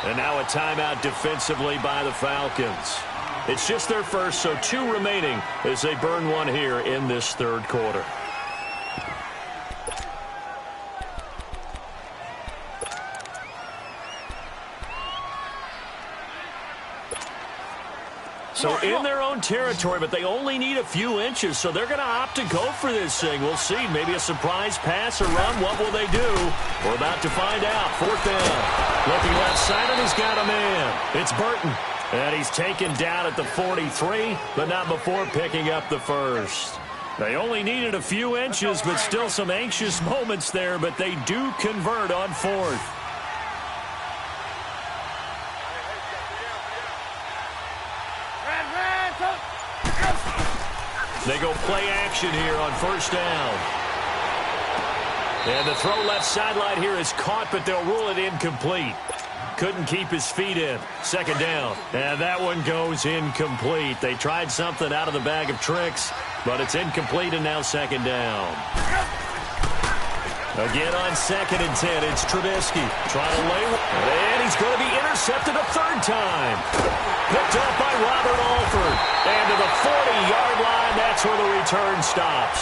And now a timeout defensively by the Falcons. It's just their first, so 2 remaining as they burn one here in this third quarter. So in their own territory, but they only need a few inches, so they're going to opt to go for this thing. We'll see. Maybe a surprise pass or run. What will they do? We're about to find out. Fourth down. Looking left side, and he's got a man. It's Burton. And he's taken down at the 43, but not before picking up the first. They only needed a few inches, but still some anxious moments there, but they do convert on fourth. They go play action here on first down. And the throw left sideline here is caught, but they'll rule it incomplete. Couldn't keep his feet in. Second down. And that one goes incomplete. They tried something out of the bag of tricks, but it's incomplete, and now second down. Again on 2nd and 10, it's Trubisky trying to lay one. And he's going to be intercepted a third time. Picked up by Robert Alford. And to the 40-yard line, that's where the return stops.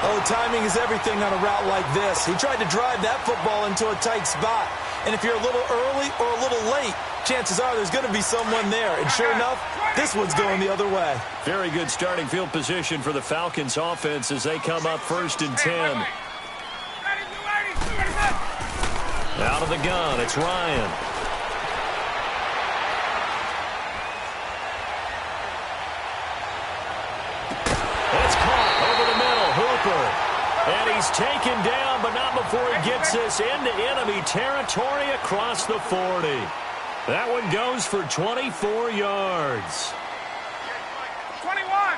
Oh, timing is everything on a route like this. He tried to drive that football into a tight spot. And if you're a little early or a little late, chances are there's going to be someone there. And sure enough, this one's going the other way. Very good starting field position for the Falcons offense as they come up 1st and 10. Out of the gun, it's Ryan. It's caught over the middle, Hooper. And he's taken down, but not before he gets this into enemy territory across the 40. That one goes for 24 yards. 21.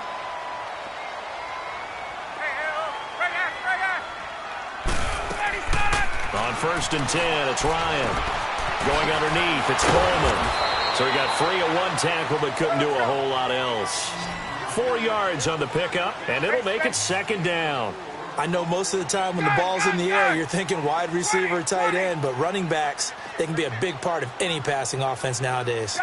On 1st and 10, it's Ryan. Going underneath, it's Coleman. So he got free of one tackle, but couldn't do a whole lot else. 4 yards on the pickup, and it'll make it second down. I know most of the time when the ball's in the air, you're thinking wide receiver, tight end, but running backs, they can be a big part of any passing offense nowadays.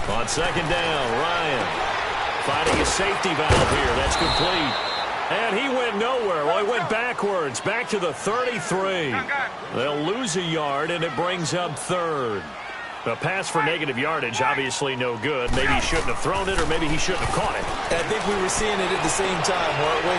On second down, Ryan finding a safety valve here. That's complete. And he went nowhere. Well, he went backwards, back to the 33. They'll lose a yard, and it brings up third. A pass for negative yardage, obviously no good. Maybe he shouldn't have thrown it, or maybe he shouldn't have caught it. I think we were seeing it at the same time, weren't we?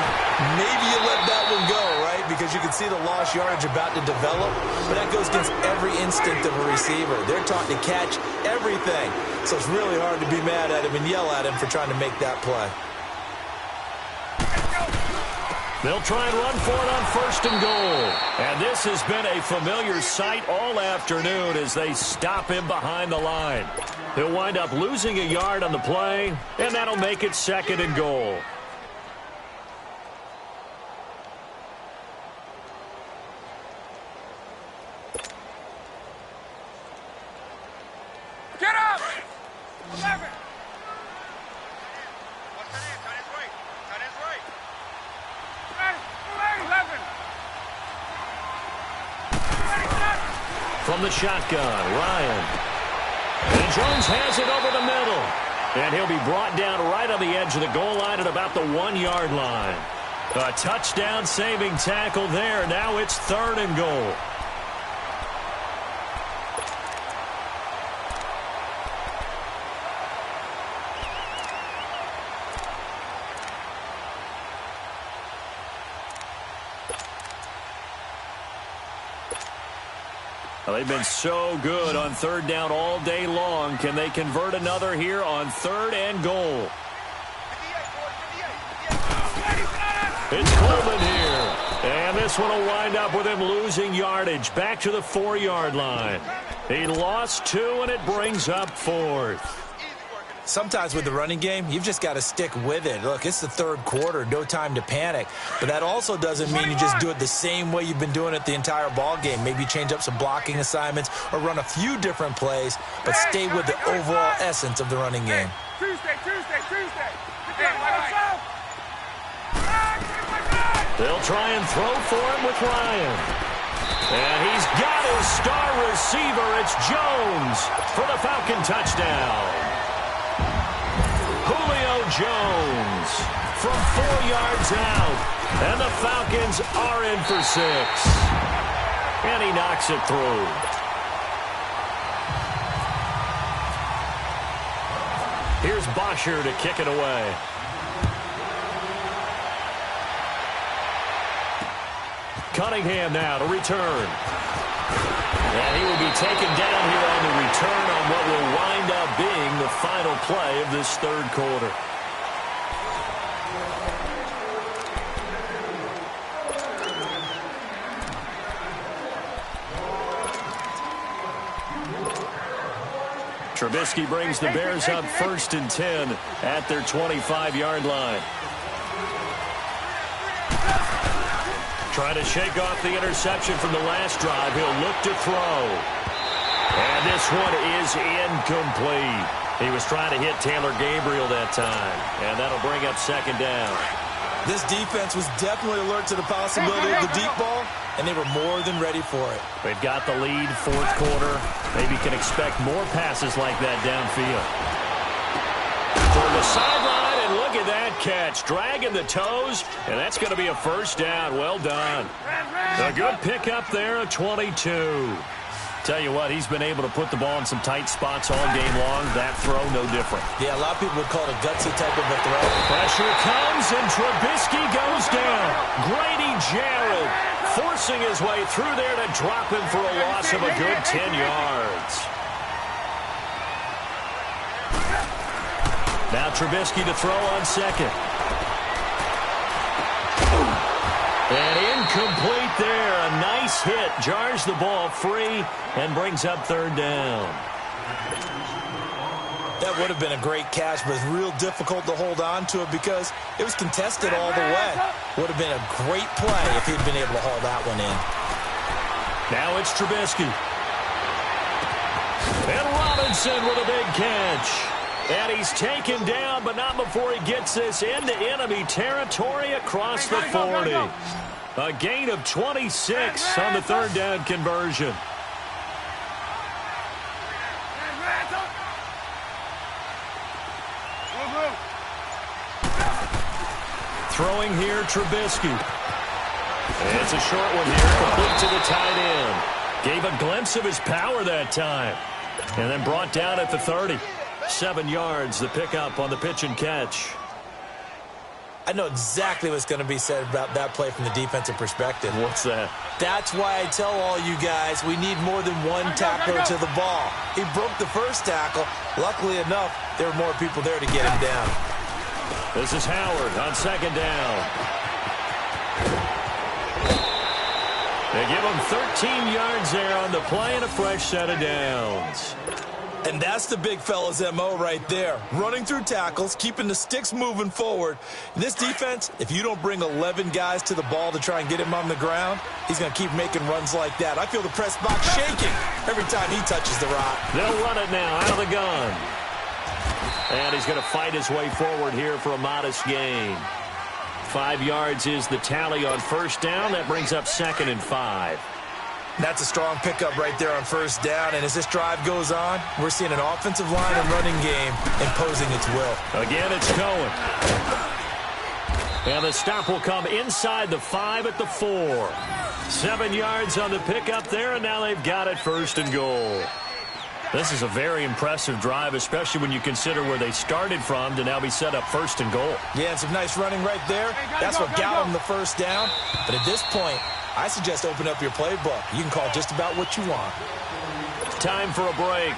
Maybe you let that one go, right? Because you can see the lost yardage about to develop. But that goes against every instinct of a receiver. They're taught to catch everything. So it's really hard to be mad at him and yell at him for trying to make that play. They'll try and run for it on 1st and goal. And this has been a familiar sight all afternoon as they stop him behind the line. He'll wind up losing a yard on the play, and that'll make it 2nd and goal. Get up! 11. From the shotgun, Ryan. And Jones has it over the middle. And he'll be brought down right on the edge of the goal line at about the 1-yard line. A touchdown-saving tackle there. Now it's 3rd and goal. Well, they've been so good on 3rd down all day long. Can they convert another here on 3rd and goal? It's Coleman here. And this one will wind up with him losing yardage back to the 4-yard line. He lost 2, and it brings up 4th. Sometimes with the running game, you've just got to stick with it. Look, it's the 3rd quarter, no time to panic. But that also doesn't mean you just do it the same way you've been doing it the entire ball game. Maybe change up some blocking assignments or run a few different plays, but stay with the overall essence of the running game. Tuesday. They'll try and throw for him with Ryan. And he's got his star receiver. It's Jones for the Falcon touchdown. Julio Jones from 4 yards out. And the Falcons are in for 6. And he knocks it through. Here's Bosher to kick it away. Cunningham now to return. And he will be taken down here on the return on what will wind up being the final play of this 3rd quarter. Trubisky brings the Bears up 1st and 10 at their 25-yard line. Trying to shake off the interception from the last drive. He'll look to throw. And this one is incomplete. He was trying to hit Taylor Gabriel that time. And that'll bring up 2nd down. This defense was definitely alert to the possibility of the deep ball, and they were more than ready for it. They've got the lead, 4th quarter. Maybe can expect more passes like that downfield. From the sideline, and look at that catch. Dragging the toes, and that's going to be a 1st down. Well done. A good pickup there, a 22. Tell you what, he's been able to put the ball in some tight spots all game long. That throw, no different. Yeah, a lot of people would call it a gutsy type of a throw. Pressure comes, and Trubisky goes down. Grady Jarrett forcing his way through there to drop him for a loss of a good 10 yards. Now Trubisky to throw on 2nd. And incomplete there. A nice hit. Jars the ball free and brings up 3rd down. That would have been a great catch, but it's real difficult to hold on to it because it was contested all the way. Would have been a great play if he'd been able to haul that one in. Now it's Trubisky. And Robinson with a big catch. And he's taken down, but not before he gets this into enemy territory across the 40. A gain of 26 on the 3rd down conversion. Throwing here, Trubisky. And it's a short one here, complete to the tight end. Gave a glimpse of his power that time. And then brought down at the 30. 7 yards, the pickup on the pitch and catch. I know exactly what's going to be said about that play from the defensive perspective. What's that? That's why I tell all you guys we need more than one tackler to the ball. He broke the first tackle. Luckily enough, there were more people there to get him down. This is Howard on 2nd down. They give him 13 yards there on the play and a fresh set of downs. And that's the big fella's MO right there. Running through tackles, keeping the sticks moving forward. In this defense, if you don't bring 11 guys to the ball to try and get him on the ground, he's going to keep making runs like that. I feel the press box shaking every time he touches the rock. They'll run it now out of the gun. And he's going to fight his way forward here for a modest gain. 5 yards is the tally on first down. That brings up 2nd and 5. That's a strong pickup right there on first down. And as this drive goes on, we're seeing an offensive line and running game imposing its will. Again, it's Cohen. And the stop will come inside the 5 at the 4. 7 yards on the pickup there, and now they've got it 1st and goal. This is a very impressive drive, especially when you consider where they started from to now be set up 1st and goal. Yeah, and some nice running right there. That's what got them the first down. But at this point, I suggest open up your playbook. You can call just about what you want. Time for a break.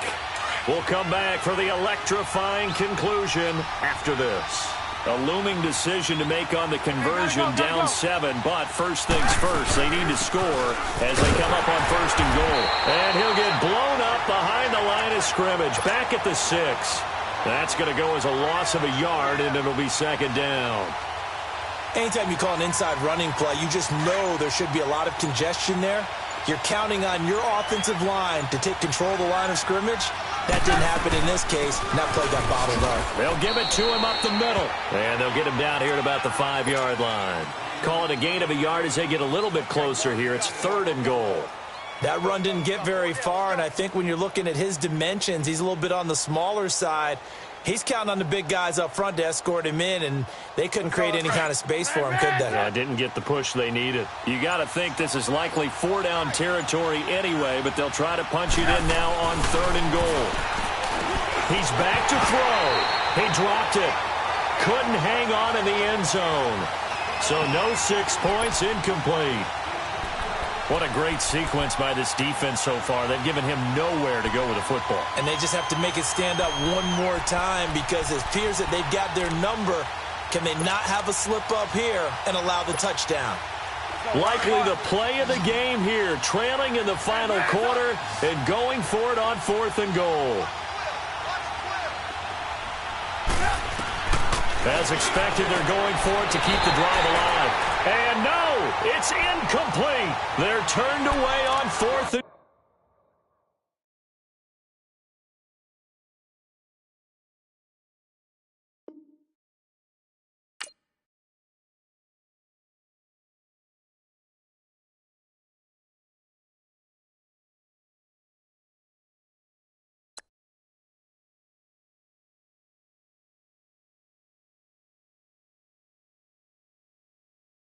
We'll come back for the electrifying conclusion after this. A looming decision to make on the conversion, down 7, but first things first, they need to score as they come up on 1st and goal. And he'll get blown up behind the line of scrimmage, back at the 6. That's going to go as a loss of a yard, and it'll be 2nd down. Anytime you call an inside running play, you just know there should be a lot of congestion there. You're counting on your offensive line to take control of the line of scrimmage. That didn't happen in this case, and that play got bottled up. They'll give it to him up the middle, and they'll get him down here at about the 5-yard line. Call it a gain of a yard as they get a little bit closer here. It's 3rd and goal. That run didn't get very far, and I think when you're looking at his dimensions, he's a little bit on the smaller side. He's counting on the big guys up front to escort him in, and they couldn't create any kind of space for him, could they? Yeah, didn't get the push they needed. You got to think this is likely 4-down territory anyway, but they'll try to punch it in now on 3rd and goal. He's back to throw. He dropped it. Couldn't hang on in the end zone. So no 6 points, incomplete. What a great sequence by this defense so far. They've given him nowhere to go with the football. And they just have to make it stand up one more time because it appears that they've got their number. Can they not have a slip up here and allow the touchdown? Likely the play of the game here, trailing in the final quarter and going for it on 4th and goal. As expected, they're going for it to keep the drive alive. And no, it's incomplete. They're turned away on 4th and